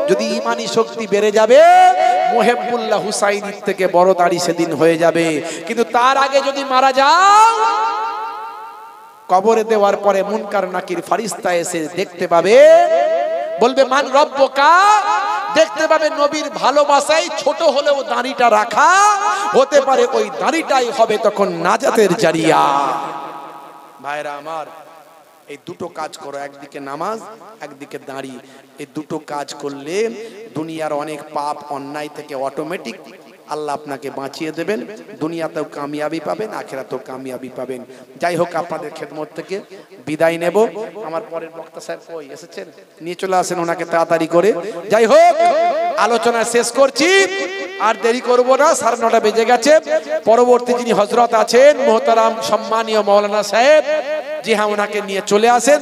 A: যদি ইমানি শক্তি বেড়ে যাবে, মুহিবুল্লাহ হুসাইনির থেকে বড় দাড়ি সেদিন হয়ে যাবে। কিন্তু তার আগে যদি মারা যাও, কবরে দেওয়ার পরে মুনকার নাকির ফারিস্তা এসে দেখতে পাবে, বলবে মান রব্বুকা, দেখতে পাবে নবীর ভালোবাসায় ছোট হলেও দাড়িটা রাখা, হতে পারে ওই দাড়িটাই হবে তখন নাজাতের জারিয়া। ভাইরা আমার, এই দুটো কাজ করো, একদিকে নামাজ, একদিকে দাড়ি। এই দুটো কাজ করলে দুনিয়ার অনেক পাপ অন্যায় থেকে অটোমেটিক আল্লাহ আপনাকে বাঁচিয়ে দেবেন। দুনিয়াতেও কামিয়াবি পাবেন, আখিরাতেও কামিয়াবি পাবেন। যাই হোক, আপনাদের খেদমত থেকে বিদায় নেব। আমার পরের বক্তা সাহেব কই এসেছেন? নিয়ে চলে আসেন ওনাকে তাড়াতাড়ি করে। যাই হোক, আলোচনা শেষ করছি, আর দেরি করব না, 9:30 বেজে গেছে। পরবর্তী যিনি হযরত আছেন, মোহতারাম সম্মানীয় মাওলানা সাহেব, জি হ্যাঁ, ওনাকে নিয়ে চলে আসেন।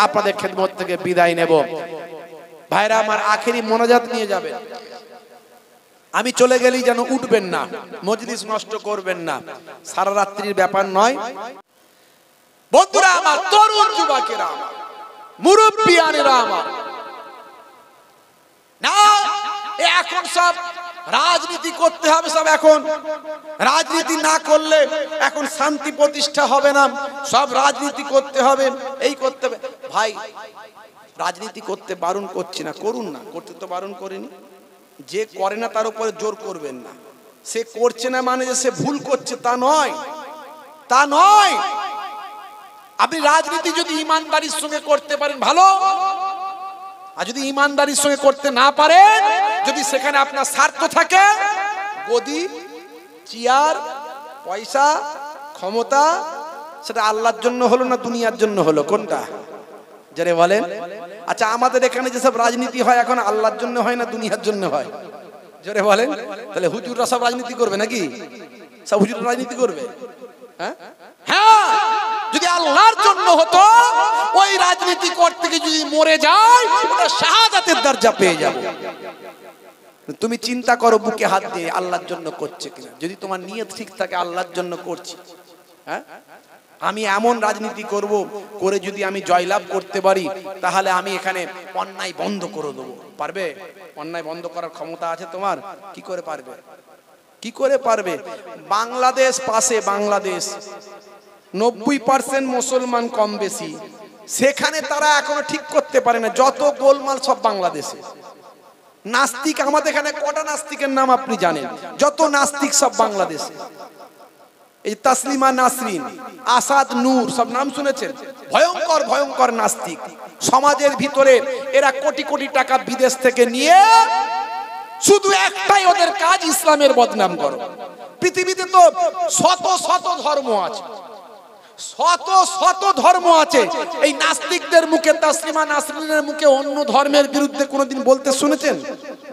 A: আপনাদের খেদমত থেকে বিদায় নেব। ভাইরা আমার, আখেরি মোনাজাত নিয়ে যাবেন। আমি চলে গেলেই যেন উঠবেন না, মজলিস নষ্ট করবেন না, সারা রাত্রির ব্যাপার নয়। বন্ধুরা আমার, তরুণ যুবকেরা আমার, মুরব্বিয়ানেরা আমার, না এখন সব রাজনীতি করতে হবে, সব এখন রাজনীতি না করলে এখন শান্তি প্রতিষ্ঠা হবে না, সব রাজনীতি করতে হবে, এই করতে হবে। ভাই রাজনীতি করতে বারণ করছি না, করুন না, করতে তো বারণ করিনি। যে করে না তার উপরে জোর করবেন না। সে করছে না মানে যে সে ভুল করছে তা নয়, তা নয়। আপনি রাজনীতি যদি ইমানদারির সঙ্গে করতে পারেন ভালো, আর যদি ইমানদারির সঙ্গে করতে না পারেন, যদি সেখানে আপনার স্বার্থ থাকে, গদি, চেয়ার, পয়সা, ক্ষমতা, সেটা আল্লাহর জন্য হলো না দুনিয়ার জন্য হলো, কোনটা যারে বলেন? আচ্ছা আমাদের এখানে যেসব রাজনীতি হয় এখন আল্লাহর জন্য হয় না দুনিয়ার জন্য হয়, জোরে বলেন? তাহলে হুজুররা সব রাজনীতি করবে নাকি? সব হুজুর রাজনীতি করবে? হ্যাঁ, যদি আল্লাহর জন্য হতো ওই রাজনীতি করতে গিয়ে যদি মরে যায় ওটা শাহাদাতের দরজা পেয়ে যাবে। তুমি চিন্তা করো বুকে হাত দিয়ে আল্লাহর জন্য করছে কিনা। যদি তোমার নিয়ত ঠিক থাকে আল্লাহর জন্য করছি, হ্যাঁ আমি এমন রাজনীতি করব, করে যদি আমি জয়লাভ করতে পারি তাহলে আমি এখানে অন্যায় বন্ধ করে দেবো। পারবে? অন্যায় বন্ধ করার ক্ষমতা আছে তোমার? কি করে পারবে? কি করে পারবে? বাংলাদেশ পাশে, বাংলাদেশ 90% মুসলমান কম বেশি, সেখানে তারা এখনো ঠিক করতে পারে না, যত গোলমাল সব বাংলাদেশে। নাস্তিক আমাদের এখানে কটা নাস্তিকের নাম আপনি জানেন? যত নাস্তিক সব বাংলাদেশে। এই তাসলিমা নাসরিন, আসাদ নূর, সব নাম শুনেছেন? ভয়ঙ্কর ভয়ঙ্কর নাস্তিক। সমাজের ভিতরে এরা কোটি কোটি টাকা বিদেশ থেকে নিয়ে শুধু একটাই ওদের কাজ, ইসলামের বদনাম করো। পৃথিবীতে তো শত শত ধর্ম আছে, শত শত ধর্ম আছে। এই নাস্তিকদের মুখে, তাসলিমা নাসরিনের মুখে অন্য ধর্মের বিরুদ্ধে কোনোদিন বলতে শুনেছেন?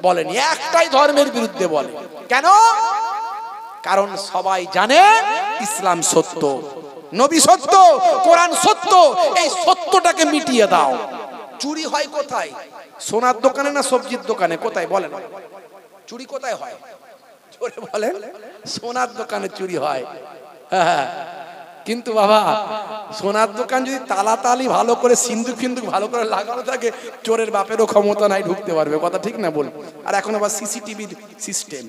A: বলেনি। একটাই ধর্মের বিরুদ্ধে বলে। কেন? কারণ সবাই জানে ইসলাম সত্য, নবী সত্য, কোরআন সত্য। এই সত্যটাকে মিটিয়ে দাও। চুরি হয় কোথায়? সোনার দোকানে না সবজির দোকানে? কোথায় বলেন? চুরি কোথায় হয়? জোরে বলেন। সোনার দোকানে চুরি হয়। হ্যাঁ, কিন্তু বাবা সোনার দোকান যদি তালাতালি ভালো করে, সিন্দুক ফিন্দুক ভালো করে লাগানো থাকে, চোরের বাপেরও ক্ষমতা নাই ঢুকতে পারবে। কথা ঠিক না বল? আর এখন আবার সিসিটিভির সিস্টেম,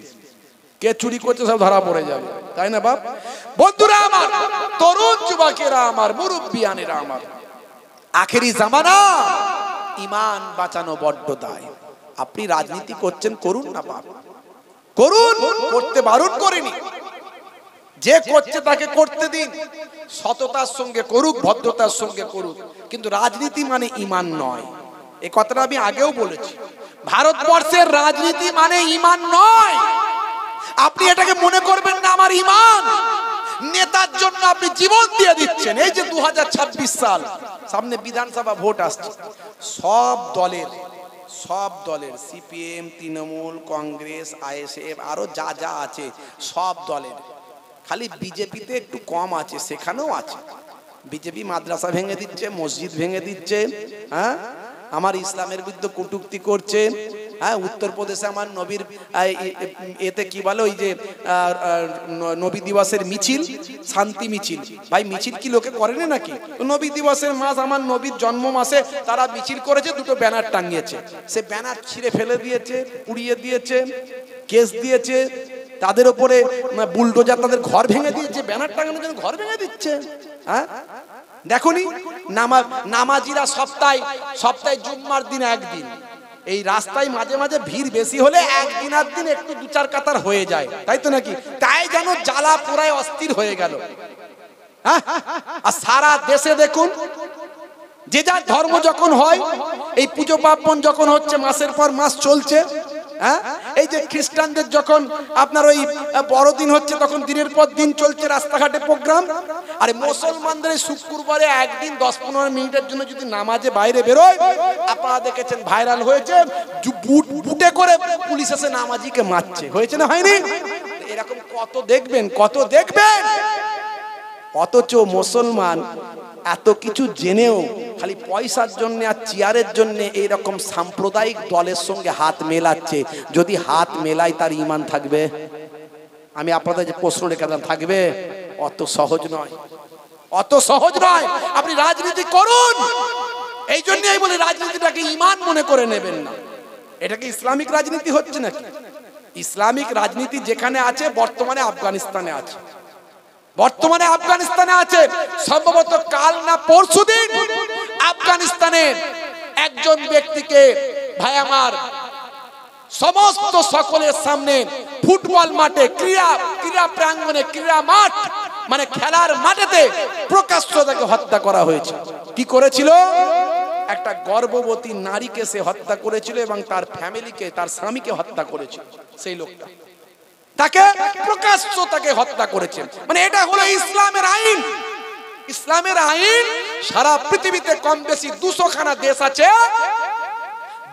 A: কে চুরি করছে সব ধরা পড়ে যাবে, তাই না বাপ? বন্ধুরা আমার, তরুণ যুবকেরা আমার, মুরব্বিয়ানেরা আমার, আখেরি জামানা, ঈমান বাঁচানো বড্ড দায়। আপনি রাজনীতি করছেন, করুন না বাপ, করুন, করতে বারণ করিনি। যে করছে তাকে করতে দিন, সততার সঙ্গে করুক, ভদ্রতার সঙ্গে করুক, কিন্তু রাজনীতি মানে ঈমান নয়। এই কথাটা আমি আগেও বলেছি। ভারতবর্ষের রাজনীতি মানে ঈমান নয়। আপনি এটাকে মনে করবেন না আমার ঈমান। নেতার জন্য আপনি জীবন দিয়ে দিচ্ছেন। এই যে 2026 সাল সামনে, বিধানসভা ভোট আসছে, সব দলের সিপিএম, তৃণমূল, কংগ্রেস, আইএসএফ, আরো যা যা আছে সব দলের, খালি বিজেপিতে একটু কম আছে, সেখানেও আছে। বিজেপি মাদ্রাসা ভেঙে দিচ্ছে, মসজিদ ভেঙে দিচ্ছে, হ্যাঁ, আমার ইসলামের বিরুদ্ধে কটূক্তি করছে। হ্যাঁ, উত্তরপ্রদেশে আমার নবীর এতে কি বলে, ওই যে নবী দিবসের মিছিল, শান্তি মিছিল, ভাই মিছিল কি লোকে করে না নাকি? নবী দিবসের মাস, আমার নবীর জন্ম মাসে তারা মিছিল করেছে, দুটো ব্যানার টাঙিয়েছে, সে ব্যানার ছিঁড়ে ফেলে দিয়েছে, পুড়িয়ে দিয়েছে, কেস দিয়েছে, তাদের উপরে বুলডোজার তাদের ঘর ভেঙে দিয়েছে, ব্যানার টাঙানোর জন্য ঘর ভেঙে দিচ্ছে। হ্যাঁ, দেখোনি নামাজিরা সপ্তাহে জুম্মার দিন একদিন, এই রাস্তায় মাঝে মাঝে ভিড় বেশি হলে একদিন আর দিন একটু দু চার কাতার হয়ে যায়, তাই তো নাকি? তাই যেন জ্বালা পোড়ায় অস্থির হয়ে গেল। হ্যাঁ, আর সারা দেশে দেখুন, যে যার ধর্ম যখন হয়, এই পুজো পার্বণ যখন হচ্ছে, মাসের পর মাস চলছে। হ্যাঁ, এই যে খ্রিস্টানদের যখন আপনার ওই বড়দিন হচ্ছে, তখন দিনের পর দিন চলছে রাস্তাঘাটে প্রোগ্রাম। আর মুসলমানদের শুক্রবারে একদিন 10-15 মিনিটের জন্য যদি নামাজে বাইরে বেরোয়, আপনারা দেখেছেন ভাইরাল হয়েছে, বুটে করে পুলিশ এসে নামাজিকে মারছে, হয়েছে না হয়নি? এরকম কত দেখবেন, কত দেখবেন। অথচ মুসলমান এত কিছু জেনেও খালি পয়সার জন্য আর চেয়ারের জন্য এইরকম সাম্প্রদায়িক দলের সঙ্গে হাত মেলাচ্ছে, যদি হাত মেলায় তার ঈমান থাকবে? আমি আপনাদের যে প্রশ্ন রেখে দিলাম, থাকবে? অত সহজ নয়, অত সহজ নয়। আপনি রাজনীতি করুন, এই জন্যই বলে রাজনীতিটাকে ঈমান মনে করে নেবেন না। এটা কি ইসলামিক রাজনীতি হচ্ছে নাকি? ইসলামিক রাজনীতি যেখানে আছে বর্তমানে আফগানিস্তানে আছে, বর্তমানে আফগানিস্তানে আছে। সম্ভবত কাল না পরশুদিন আফগানিস্তানের একজন ব্যক্তিকে, ভাই আমার, সমস্ত সকলের সামনে ফুটবল মাঠে, ক্রীড়া প্রাঙ্গণে, ক্রীড়া মাঠ মানে খেলার মাঠেতে প্রকাশ্য তাকে হত্যা করা হয়েছে। কি করেছিল? একটা গর্ভবতী নারীকে সে হত্যা করেছিল এবং তার ফ্যামিলিকে, তার স্বামীকে হত্যা করেছিল। সেই লোকটা তাকে প্রকাশ্য তাকে হত্যা করেছে। মানে এটা হলো ইসলামের আইন। ইসলামের আইন সারা পৃথিবীতে কম বেশি 200 খানা দেশ আছে।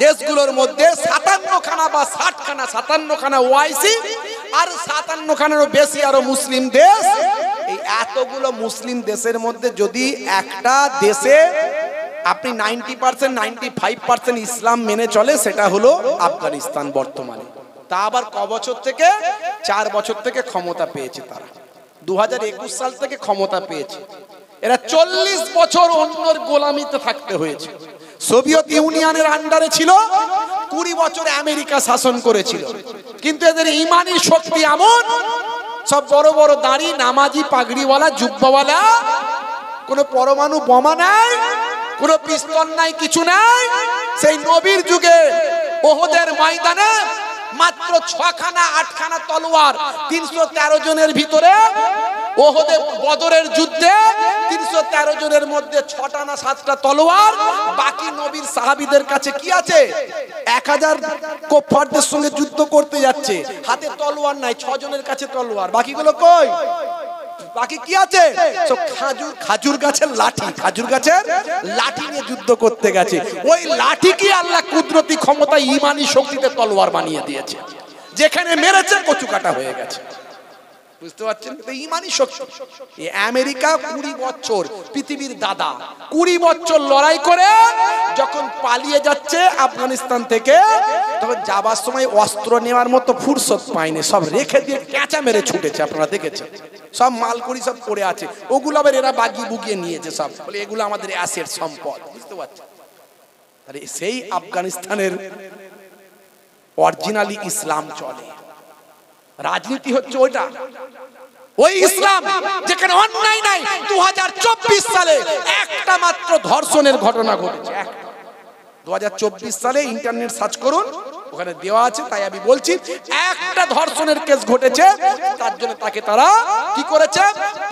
A: দেশগুলোর মধ্যে 57 খানা বা 60 খানা, 57 খানা ওআইসি আর 57 খানারও বেশি আরো মুসলিম দেশ। এই এতগুলো মুসলিম দেশের মধ্যে যদি একটা দেশে আপনি 90% 95% ইসলাম মেনে চলে, সেটা হলো আফগানিস্তান বর্তমানে। তা আবার ক বছর থেকে? 4 বছর থেকে ক্ষমতা পেয়েছে তারা। 2021 সাল থেকে ক্ষমতা পেয়েছে। এরা 40 বছর অন্যের গোলামিতে থাকতে হয়েছে। সোভিয়েত ইউনিয়নের আন্ডারে ছিল, 20 বছর আমেরিকা শাসন করেছিল। কিন্তু এদের ঈমানি শক্তি এমন, সব বড় বড় দাড়ি, নামাজি, পাগড়িওয়ালা, জুব্বাওয়ালা, কোনো পরমাণু বোমা নাই, কোনো পিস্তল নাই, কিছু নাই। সেই নবীর যুগে ওহদের ময়দানে মাত্র 6 খানা 8 খানা তলোয়ার, 313 জনের ভিতরে ওহদে বদরের যুদ্ধে 313 জনের মধ্যে 6টা না 7টা তলোয়ার। বাকি নবীর সাহাবীদের কাছে কি আছে? 1000 কুফারদের সঙ্গে যুদ্ধ করতে যাচ্ছে, হাতে তলোয়ার নাই, 6 জনের কাছে তলোয়ার। বাকিগুলো কই? বাকি কি আছে? সব খাজুর গাছের লাঠি, খাজুর গাছের লাঠি নিয়ে যুদ্ধ করতে গেছে। ওই লাঠি কি আল্লাহ কুদরতি ক্ষমতা ঈমানি শক্তিতে তলোয়ার বানিয়ে দিয়েছে, যেখানে মেরেছে কচু কাটা হয়ে গেছে। বুঝতে পারছেন তো? ঈমানি শক্তি। এই আমেরিকা 20 বছর, পৃথিবীর দাদা, 20 বছর লড়াই করে যখন পালিয়ে যাচ্ছে আফগানিস্তান থেকে, তখন যাবার সময় অস্ত্র নেওয়ার মতো ফুরসত পায়নি, সব রেখে দিয়ে ক্যাঁচা মেরে ছুটেছে। আপনারা দেখেছেন, সব মালকুড়ি সব পড়ে আছে, ওগুলো আবার এরা বাগিয়ে বুগিয়ে নিয়েছে সব, বলে এগুলো আমাদের অ্যাসেট, সম্পদ। বুঝতে পারছেন? আরে সেই আফগানিস্তানের অরিজিনালি ইসলাম চলে। রাজনীতি হচ্ছে ওইটা, ওই ইসলাম যেখানে অন্যায় নাই। 2024 সালে একটা মাত্র ধর্ষণের ঘটনা ঘটেছে। 2024 সালে ইন্টারনেট সার্চ করুন, ওখানে দেওয়া আছে। তাই আমি বলছি, একটা ধর্ষণের কেস ঘটেছে, তার জন্য তাকে তারা কি করেছে?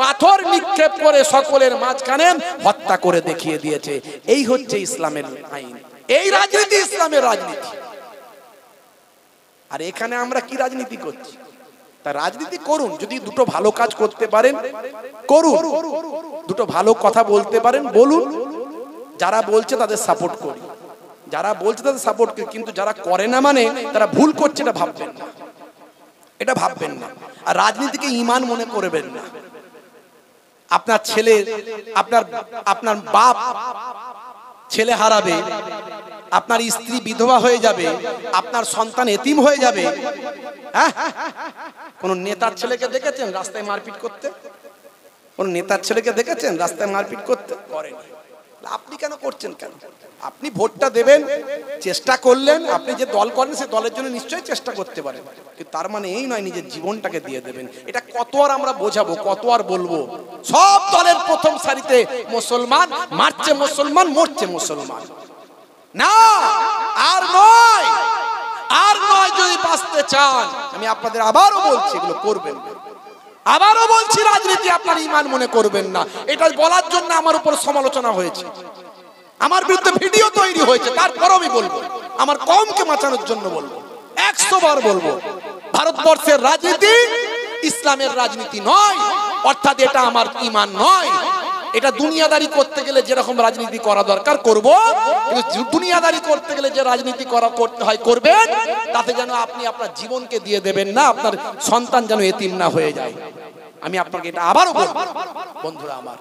A: পাথর নিক্ষেপ করে সকলের মাঝখানে হত্যা করে দেখিয়ে দিয়েছে। এই হচ্ছে ইসলামের আইন, এই রাজনীতি ইসলামের রাজনীতি। আর এখানে আমরা কি রাজনীতি করছি? তা রাজনীতি করুন, যদি দুটো ভালো কাজ করতে পারেন করুন, দুটো ভালো কথা বলতে পারেন বলুন। যারা বলছে তাদের সাপোর্ট করি, যারা বলছে তাদের সাপোর্ট করি, কিন্তু যারা করে না মানে তারা ভুল করছে, এটা ভাববেন না, এটা ভাববেন না। আর রাজনীতিকে ঈমান মনে করবেন না। আপনার ছেলে, আপনার বাপ ছেলে হারাবে, আপনার স্ত্রী বিধবা হয়ে যাবে, আপনার সন্তান এতিম হয়ে যাবে। হ্যাঁ, কোন নেতার ছেলেকে দেখেছেন রাস্তায় মারপিট করতে? কোন নেতার ছেলেকে দেখেছেন রাস্তায় মারপিট করতে? করেনি। আপনি কেন করছেন? কেন? আপনি ভোটটা দেবেন, চেষ্টা করলেন, আপনি যে দল করেন সে দলের জন্য নিশ্চয়ই চেষ্টা করতে পারেন, কিন্তু তার মানে এই নয় নিজের জীবনটাকে দিয়ে দেবেন। এটা কত আর আমরা বোঝাবো, কত আর বলবো? সব দলের প্রথম সারিতে মুসলমান, মারছে মুসলমান, মরছে মুসলমান। না, আর নয়, আর নয়। যদি বাঁচতে চান, আমি আপনাদের আবারও বলছি, এগুলো করবেন। আবারও বলছি, রাজনীতি আপনার ঈমান মনে করবেন না। এটা বলার জন্য আমার উপর সমালোচনা হয়েছে, আমার বিরুদ্ধে ভিডিও তৈরি হয়েছে, তারপরও আমি বলবো, আমার কওমকে বাঁচানোর জন্য বলবো, 100 বার বলবো, ভারতবর্ষের রাজনীতি ইসলামের রাজনীতি নয়। অর্থাৎ এটা আমার ঈমান নয়। এটা দুনিয়াদারি করতে গেলে যেরকম রাজনীতি করা দরকার করব, কিন্তু দুনিয়াদারি করতে গেলে যে রাজনীতি করতে হয় করবেন, তাতে যেন আপনি আপনার জীবনকে দিয়ে দেবেন না, আপনার সন্তান যেন এতিম না হয়ে যায়। আমি আপনাকে এটা আবারও বলবো, বন্ধুরা আমার,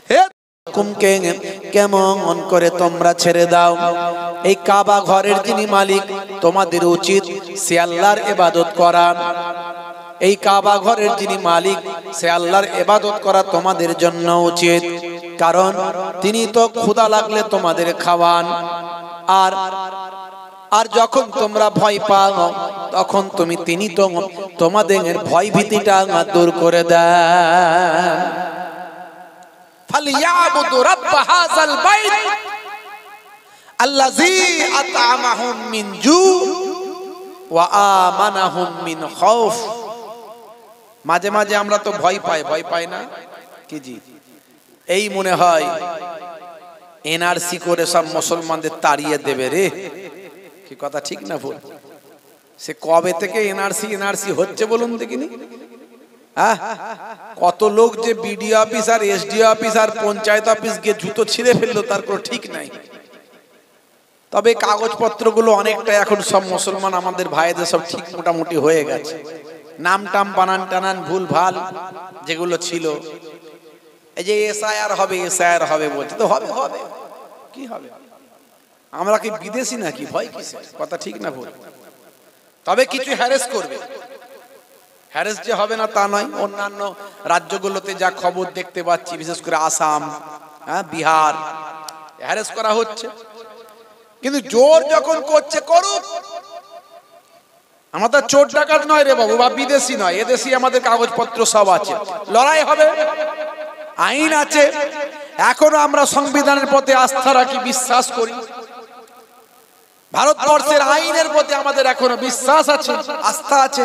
A: হে কেমন করে তোমরা ছেড়ে দাও। এই কাবা ঘরের যিনি মালিক তোমাদের উচিত সে আল্লাহর ইবাদত করা। এই কাবা ঘরের যিনি মালিক সে আল্লাহর ইবাদত করা তোমাদের জন্য উচিত, কারণ তিনি তো ক্ষুধা লাগলে তোমাদের খাওয়ান। আর আর যখন তোমরা ভয় পাও তখন তিনি তো তোমাদের ভয় ভীতিটা দূর করে দেন। ফালিয়াবুদু রাব্ব হাযাল বাইত আল্লাযী আত'আমাহুম মিন জু ওয়া আমানাহুম মিন খাউফ। মাঝে মাঝে আমরা তো ভয় পাই না কি জি? এই মনে হয় এনআরসি করে সব মুসলমানদের তাড়িয়ে দেবে রে, কি কথা ঠিক না ভুল? সে কবে থেকে এনআরসি হচ্ছে বলুন দেখিনি? কত লোক যে বিডিও অফিস আর এসডিও অফিস আর পঞ্চায়েত অফিস গিয়ে জুতো ছিঁড়ে ফেললো তার কোনো ঠিক নাই। তবে কাগজপত্রগুলো অনেকটা এখন সব মুসলমান আমাদের ভাইদের সব ঠিক মোটামুটি হয়ে গেছে। নাম টাম বানান টানান ভুল ভাল যেগুলো ছিল, এই যে এসআইআর হবে বলছে, তো হবে কি হবে? আমরা কি বিদেশি নাকি? ভয় কিসের? কথা ঠিক না ভুল? তবে কিছু হ্যারেস করবে, হ্যারেস যে হবে না তা নয়। অন্যান্য রাজ্যগুলোতে যা খবর দেখতে পাচ্ছি, বিশেষ করে আসাম, বিহার, হ্যারেস করা হচ্ছে। কিন্তু জোর যখন করছে করুক, আমাদের চোর ডাকাত নয় রে বাবু, বা বিদেশি নয়, এদেশি আমাদের কাগজপত্র সব আছে, লড়াই হবে, আইন আছে। এখনো আমরা সংবিধানের প্রতি আস্থা রাখি, বিশ্বাস করি। ভারতবর্ষের আইনের প্রতি আমাদের এখনো বিশ্বাস আছে, আস্থা আছে।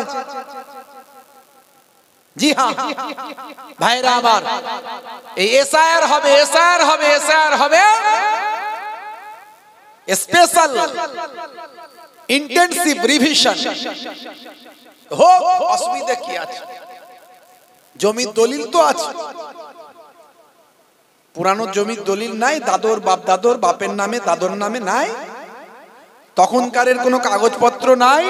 A: জি হ্যাঁ ভাইরা আমার, এই এসআইআর হবে স্পেশাল ইন্টেনসিভ রিভিশন হোক, অসুবিধা কি আছে? জমির দলিল তো আছে, পুরানো জমির দলিল নাই, দাদর বাপের নামে দাদর নামে নাই, তখনকারের কোনো কাগজপত্র নাই,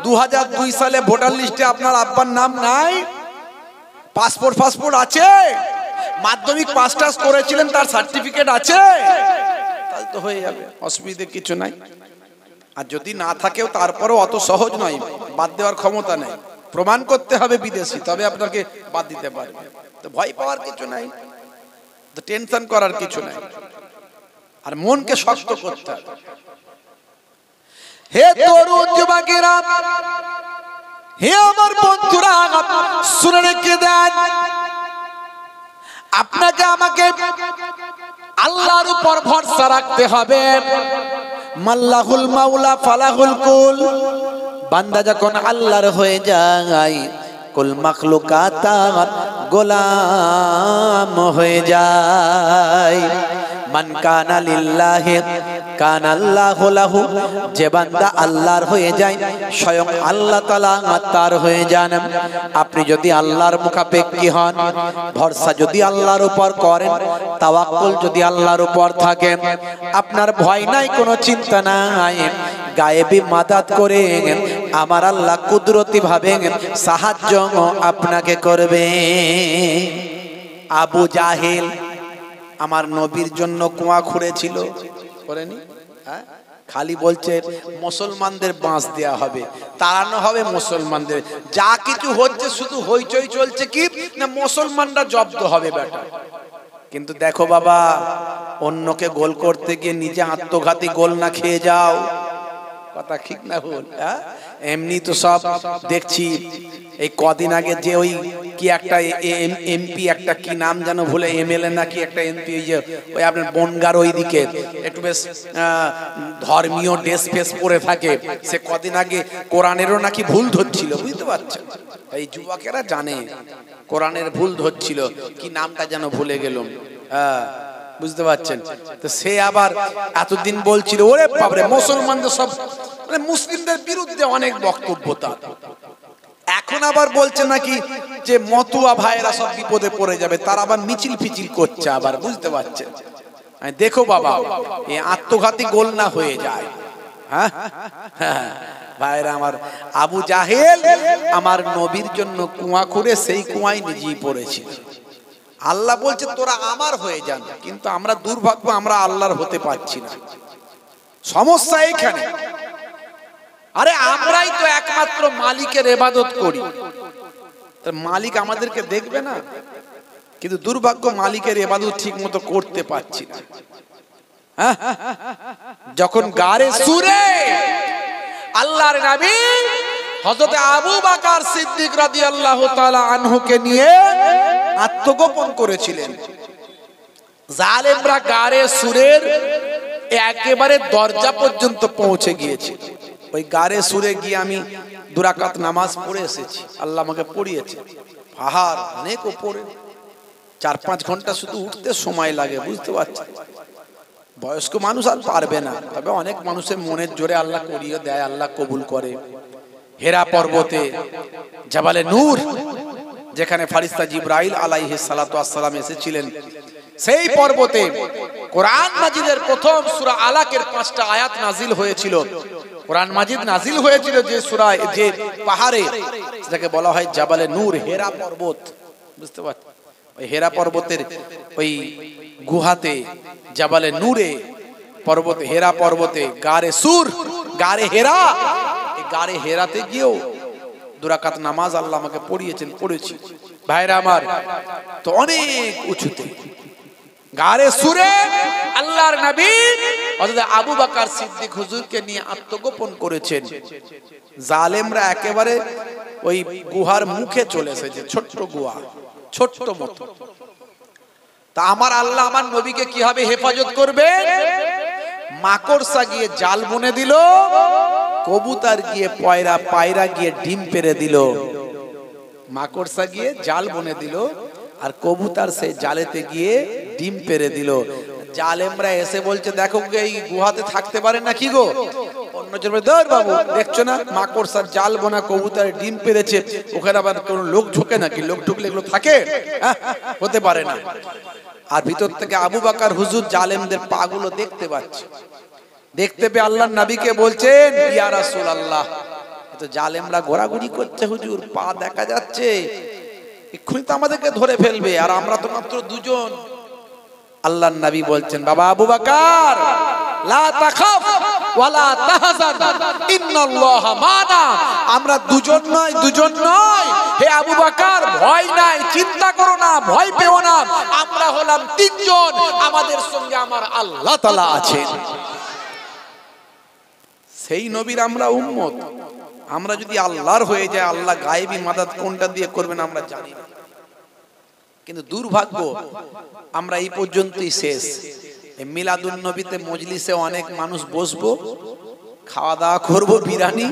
A: 2002 সালে ভোটার লিস্টে আপনার আব্বার নাম নাই, পাসপোর্ট আছে, মাধ্যমিক পাস টাস করেছিলেন তার সার্টিফিকেট আছে, তাহলে তো হয়ে যাবে, অসুবিধা কিছু নাই। আর যদি না থাকেও তারপরেও অত সহজ নয়, বাদ দেওয়ার ক্ষমতা নেই, প্রমাণ করতে হবে বিদেশি, তবে আপনাকে বাদ দিতে পারবে। তো ভয় পাওয়ার কিছু নাই, তো টেনশন করার কিছু নাই, আর মনকে শক্ত করতে হবে। হে তরুণ যুবকেরা, হে আমার বন্ধুরা, শুনে রেখে দেন, আপনাকে আমাকে আল্লাহর উপর ভরসা রাখতে হবে। মাল্লাহুল মাওলা ফালাহুল কুল, বান্দা যখন আল্লাহর হয়ে যায়, কুল মাখলুকাত গোলাম হয়ে যায়। মান কানা লিল্লাহি কানা আল্লাহু লাহু, যে বান্দা আল্লাহর হয়ে যায় স্বয়ং আল্লাহ তাআলা তার হয়ে যান। আপনি যদি আল্লাহর মুখাপেক্ষী হন, ভরসা যদি আল্লাহর উপর করেন, তাওয়াক্কুল যদি আল্লাহর উপর থাকে, আপনার ভয় নাই, কোনো চিন্তা নাই, গায়েবী মাদাত করে আমার আল্লাহ কুদরতি ভাবে সাহায্য আপনাকে করবে। আবু জাহেল আমার নবীর জন্য কুয়া খুঁড়েছিল, করেনি? খালি বলছে মুসলমানদের বাঁশ দেয়া হবে, তাড়ানো হবে মুসলমানদের, যা কিছু হচ্ছে শুধু হইচই চলছে কি না মুসলমানরা জব্দ হবে বেটা। কিন্তু দেখো বাবা, অন্যকে গোল করতে গিয়ে নিজে আত্মঘাতী গোল না খেয়ে যাও, কথা ঠিক না ভুল? এমনি তো সব দেখছি, এই কদিন আগে যে ওই কি একটা এমপি, একটা কি নাম যেন ভুলে, এমএলএ নাকি একটা এমপি, ওই আপনার বনগার ওই দিকে একটু বেশ ধর্মীয় ড্রেস ফেস পরে থাকে, সে কদিন আগে কোরআনেরও নাকি ভুল ধরছিল, বুঝতে পারছেন? এই যুবকেরা জানে কোরআনের ভুল ধরছিল, কি নামটা যেন ভুলে গেলাম, বুঝতে পারছেন? তো সে আবার এতদিন বলছিল ওরে বাপরে মুসলমানদের সব, মানে মুসলিমদের বিরুদ্ধে অনেক বক্তব্য তার। এখন আবার বলছে নাকি যে মতুয়া ভাইয়েরা সব বিপদে পড়ে যাবে, তার আবার মিছিল ফিছিল করছে আবার, বুঝতে পারছেন? দেখো বাবা, এই আত্মঘাতী গোল না হয়ে যায়। হ্যাঁ ভাইরা আমার, আবু জাহেল আমার নবীর জন্য কুয়া করে সেই কুয়ায় নিজেই পড়েছিল। আল্লাহ বলছে তোরা আমার হয়ে যান, কিন্তু আমরা দুর্ভাগ্য আমরা আল্লাহর হতে পারছি না। সমস্যা এখানে। আরে আমরাই তো একমাত্র মালিকের ইবাদত করি, মালিক আমাদেরকে দেখবে না? কিন্তু দুর্ভাগ্য মালিকের ইবাদত ঠিক মতো করতে পারছি না। যখন গারে সুরে আল্লাহর নবী হযরত আবু বকর সিদ্দিক রাদিয়াল্লাহু তাআলা আনহুকে নিয়ে আত্মগোপন করেছিলেন, জালেমরা গারে সুরের একেবারে দরজা পর্যন্ত পৌঁছে গিয়েছে। ওই গারে সুরে গিয়ে আমি 2 রাকাত নামাজ পড়ে এসেছি, আল্লাহ আমাকে পড়িয়েছে। পাহাড় অনেক উপরে, 4-5 ঘন্টা শুধু উঠতে সময় লাগে, বুঝতে পারছেন? বয়স্ক মানুষ আর পারবে না, তবে অনেক মানুষের মনের জোরে আল্লাহ করিয়ে দেয়, আল্লাহ কবুল করে। হেরা পর্বতে জাবালে নূর, যেখানে ফারিস্তা জিবরাইল আলাইহিস সালাতু ওয়াস সালাম এসেছিলেন, সেই পর্বতে কোরআন মাজিদের প্রথম সূরা আলাকের 5টা আয়াত নাজিল হয়েছিল। কোরআন মাজিদ নাজিল হয়েছিল যে সূরায়, যে পাহাড়ে, যেটাকে বলা হয় জাবালে নূর, হেরা পর্বত। বুঝতে পারছেন? ওই হেরা পর্বতের ওই গুহাতে, জাবালে নূরে পর্বতে, হেরা পর্বতে গারে সুর, গারে হেরা, এই গারে হেরাতে গিয়েও 2 রাকাত নামাজ আল্লাহ আমাকে পড়িয়েছেন, পড়েছি। ভাইরা আমার, তো অনেক উঁচুতে গারে সুরে আল্লাহর নবী হযরত আবু বকর সিদ্দিক হুজুরকে নিয়ে আত্মগোপন করেছেন। জালেমরা একেবারে ওই গুহার মুখে চলে এসেছে, ছোট্ট গুহা, ছোট্ট মতো। তা আমার আল্লাহ আমার নবীকে কিভাবে হেফাজত করবে? মাকড়সা গিয়ে জাল বুনে দিল, কবুতর গিয়ে পায়রা গিয়ে ডিম পেড়ে দিল। মাকড়সা গিয়ে জাল বুনে দিল, আর কবুতর সেই জালেতে গিয়ে ডিম পেড়ে দিল। জালেমরা এসে বলছে, দেখো এই গুহাতে থাকতে পারে না কি গো? অন্যজন বলে, ধর বাবু, দেখছো না মাকড়সার জাল বোনা, কবুতর ডিম পেড়েছে, ওখানে আবার কোন লোক ঢোকে নাকি? লোক ঢুকলে এগুলো থাকে? হতে পারে না। আর ভিতর থেকে আবু বকর হুজুর জালেমদের পা গুলো দেখতে পাচ্ছে। দেখতে পেয়ে আল্লাহর নবীকে বলছেন, ইয়া রাসূলুল্লাহ, তো জালেমরা ঘোরাঘুরি করছে হুজুর, পা দেখা যাচ্ছে, এক্ষুনি তো আমাদেরকে ধরে ফেলবে, আর আমরা তো মাত্র 2 জন। আল্লাহর নবী বলছেন, বাবা আবু বকর, লা তাখাফ ওয়ালা তাহজান, ইন্নাল্লাহা মানা। আমরা 2 জন নয় হে আবু বকর, ভয় নাই, চিন্তা করো না, ভয় পেও না, আমরা হলাম 3 জন, আমাদের সঙ্গে আমার আল্লাহ তাআলা আছেন। সেই নবীর আমরা উম্মত। আমরা যদি আল্লাহর হয়ে যায়, আল্লাহ গায়েবী মাদাদ কোনটা দিয়ে করবেন আমরা জানি না। কিন্তু দুর্ভাগ্য, আমরা এই পর্যন্তই শেষ। মিলাদুন নবীতে মজলিসে অনেক মানুষ বসবো, খাওয়া দাওয়া করবো, বিরিয়ানি,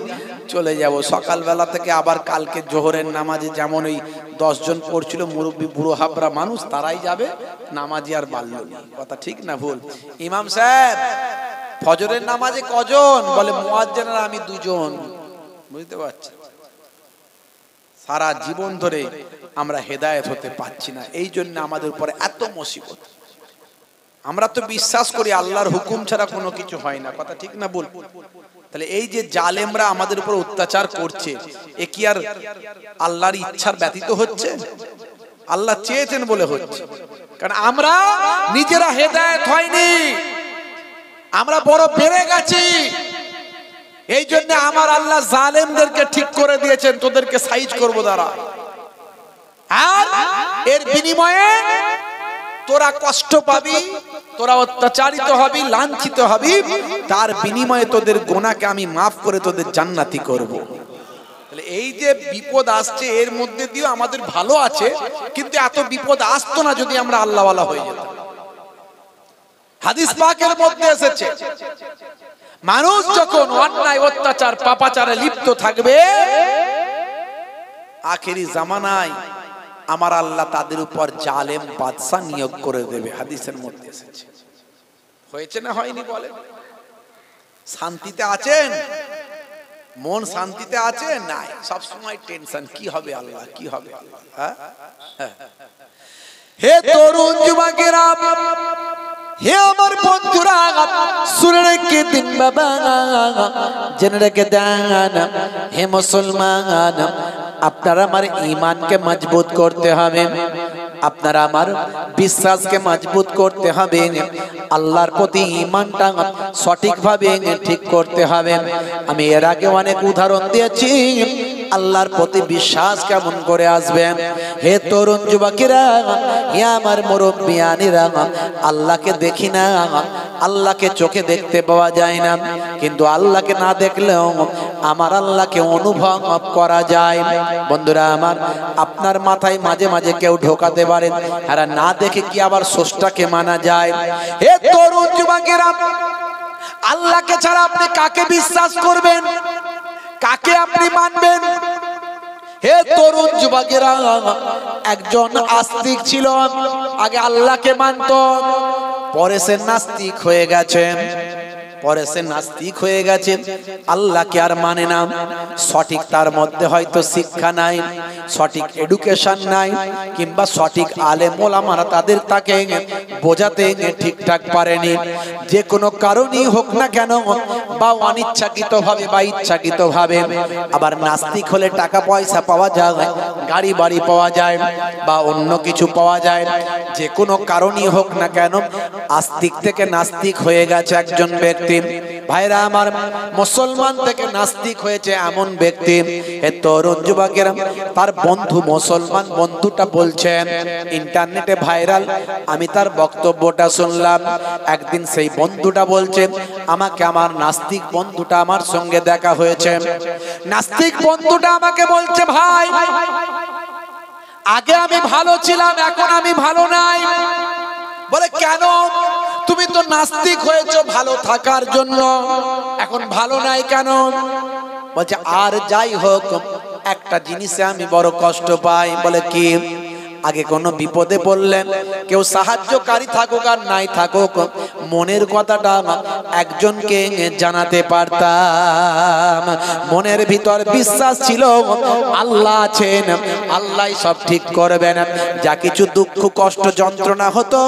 A: চলে যাব। সকালবেলা থেকে আবার কালকে জোহরের নামাজে যেমন ওই 10 জন পড়ছিল, মুরব্বী বুড়ো হাবরা মানুষ, তারাই যাবে, নামাজি আর বাড়ল না। কথা ঠিক না ভুল? ইমাম সাহেব, ফজরের নামাজে কজন? বলে মুয়াজ্জিনরা আমি 2 জন। বুঝতে পারছেন? সারা জীবন ধরে আমরা হেদায়েত হতে পারছি না, এই জন্য আমাদের উপরে এত মুসিবত। আমরা তো বিশ্বাস করি আল্লাহর হুকুম ছাড়া কোনো কিছু হয় না। কথা ঠিক না ভুল? তাহলে এই যে জালেমরা আমাদের উপর অত্যাচার করছে, এ কি আর আল্লাহর ইচ্ছার ব্যতীত হচ্ছে? আল্লাহ চেয়েছেন বলে হচ্ছে। কারণ আমরা নিজেরা হেদায়েত হয়নি, আমরা বড় বেড়ে গেছি। এই জন্য আমার আল্লাহ জালেমদেরকে ঠিক করে দিয়েছেন, তোদেরকে সাইজ করব দ্বারা, আর এর বিনিময়ে তোরা কষ্ট পাবি, তোরা অত্যাচারিত হবি, লাঞ্ছিত হবি, তার বিনিময়ে তোদের গুনাহকে আমি মাফ করে তোদের জান্নাতি করব। তাহলে এই যে বিপদ আসছে, এর মধ্যে দিয়ে আমাদের ভালো আছে, কিন্তু এত বিপদ আসতো না যদি আমরা আল্লাহওয়ালা হয়ে যেতাম। হাদিস পাকের মধ্যে এসেছে, মানুষ যখন অন্যায় অত্যাচার পাপাচারে লিপ্ত থাকবে, আখেরি জামানায় আমার আল্লাহ তাদের উপর জালেম বাদশা নিয়োগ করে দেবে। হাদিসের মধ্যে এসেছে। হয়েছে না হয়নি বলেন? শান্তিতে আছেন? মন শান্তিতে আছে? নাই, সব সময় টেনশন, কি হবে আল্লাহ, কি হবে আল্লাহ। হে তরুণ যুবকেরা, হে আমার বন্ধুরা, শুনে রেখে দিন বাবা, জেনে রেখে দেন হে মুসলমান, আপনার আমার ঈমানকে মজবুত করতে হবে। আপনারা আমার বিশ্বাসকে মজবুত করতে হবে, আল্লাহর প্রতি ঈমানটা সঠিকভাবে ঠিক করতে হবে। আমি এর আগে অনেক উদাহরণ দিয়েছি আল্লাহর প্রতি বিশ্বাস কেমন করে আসবে। হে তরুণ যুবকেরা, হে আমার মুরব্বিয়ানেরা, আল্লাহকে দেখি না, আল্লাহকে চোখে দেখতে পাওয়া যায় না, কিন্তু আল্লাহকে না দেখলেও আমার আল্লাহকে অনুভব করা যায়। বন্ধুরা আমার, আপনার মাথায় মাঝে মাঝে কেউ ঢোকাতে পারেন, আর না দেখে কি আবার স্রষ্টাকে মানা যায়? হে তরুণ যুবকেরা, আল্লাহকে ছাড়া আপনি কাকে বিশ্বাস করবেন, কাকে আপনি মানবেন? হে তরুণ যুবকেরা, একজন আস্তিক ছিল, আগে আল্লাহকে মানত, পরে সে নাস্তিক হয়ে গেছেন। আল্লাহকে আর মানে না। সঠিক তার মধ্যে হয়তো শিক্ষা নাই, সঠিক এডুকেশন নাই, কিংবা সঠিক আলেম ওলামারা তাকে বোঝাতে ঠিকঠাক পারেনি। যে কোনো কারণেই হোক না কেন, বা অনিচ্ছাকৃত ভাবে বা ইচ্ছাকৃত ভাবে। আবার নাস্তিক হলে টাকা পয়সা পাওয়া যায়, গাড়ি বাড়ি পাওয়া যায়, বা অন্য কিছু পাওয়া যায়। যে কোনো কারণেই হোক না কেন, আস্তিক থেকে নাস্তিক হয়ে গেছে একজন ব্যক্তি। ভাইরা আমার, মুসলমান থেকে নাস্তিক হয়েছে এমন ব্যক্তি। এ তরুণ যুবকেরা, তার বন্ধু মুসলমান বন্ধুটা বলছেন, ইন্টারনেটে ভাইরাল, আমি তার বক্তব্যটা শুনলাম। একদিন সেই বন্ধুটা বলছে, আমাকে আমার নাস্তিক বন্ধুটা আমার সঙ্গে দেখা হয়েছে। নাস্তিক বন্ধুটা আমাকে বলছে, ভাই আগে আমি ভালো ছিলাম, এখন আমি ভালো নাই। বলে, কেন? তুমি তো নাস্তিক হয়েছো ভালো থাকার জন্য, এখন ভালো নাই কেন? বলছে, আর যাই হোক, একটা জিনিসে আমি বড় কষ্ট পাই। বলে, কি? আগে কোনো বিপদে পড়লেন, কেউ সাহায্যকারী থাকুক আর নাই থাকুক, মনের কথাটা একজনকে জানাতে পারতাম। মনের ভিতর বিশ্বাস ছিল আল্লাহ আছেন, আল্লাহ সব ঠিক করবেন। যা কিছু দুঃখ কষ্ট যন্ত্রণা হতো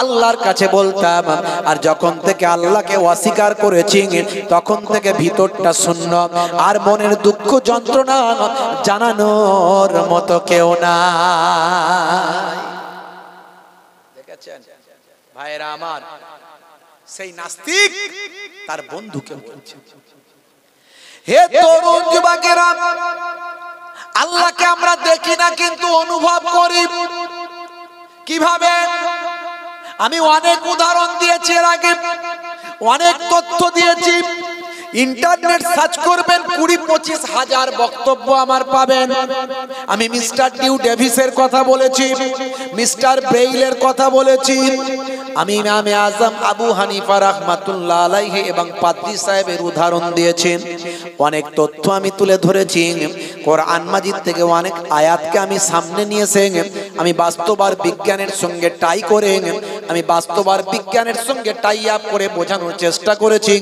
A: আল্লাহর কাছে বলতাম। আর যখন থেকে আল্লাহকে অস্বীকার করেছি, তখন থেকে ভিতরটা শূন্য, আর মনের দুঃখ যন্ত্রণা জানানোর মতো কেউ না। দেখেছেন ভাইরা আমার, সেই নাস্তিক তার বন্ধুকে বলছে, হে তরুণ যুবকেরা, আল্লাহকে আমরা দেখি না কিন্তু অনুভব করি। কিভাবে? আমি অনেক উদাহরণ দিয়েছি এর আগে, অনেক তথ্য দিয়েছি। ইন্টারনেট সার্চ করবেন, 20-25 হাজার বক্তব্য আমার পাবেন। আমি মিস্টার ডিউ ডেভিসের কথা বলেছি, মিস্টার ব্রেইলের কথা বলেছি, আমি ইমামে আজম আবু হানিফা রাহমাতুল্লাহ আলাইহি এবং পাদ্রী সাহেবের উদাহরণ দিয়েছি। অনেক তথ্য আমি তুলে ধরেছি। কোরআন মাজিদ থেকে অনেক আয়াতকে আমি সামনে নিয়ে এসে আমি বাস্তব আর বিজ্ঞানের সঙ্গে টাই করে, আমি বাস্তব আর বিজ্ঞানের সঙ্গে টাই আপ করে বোঝানোর চেষ্টা করেছি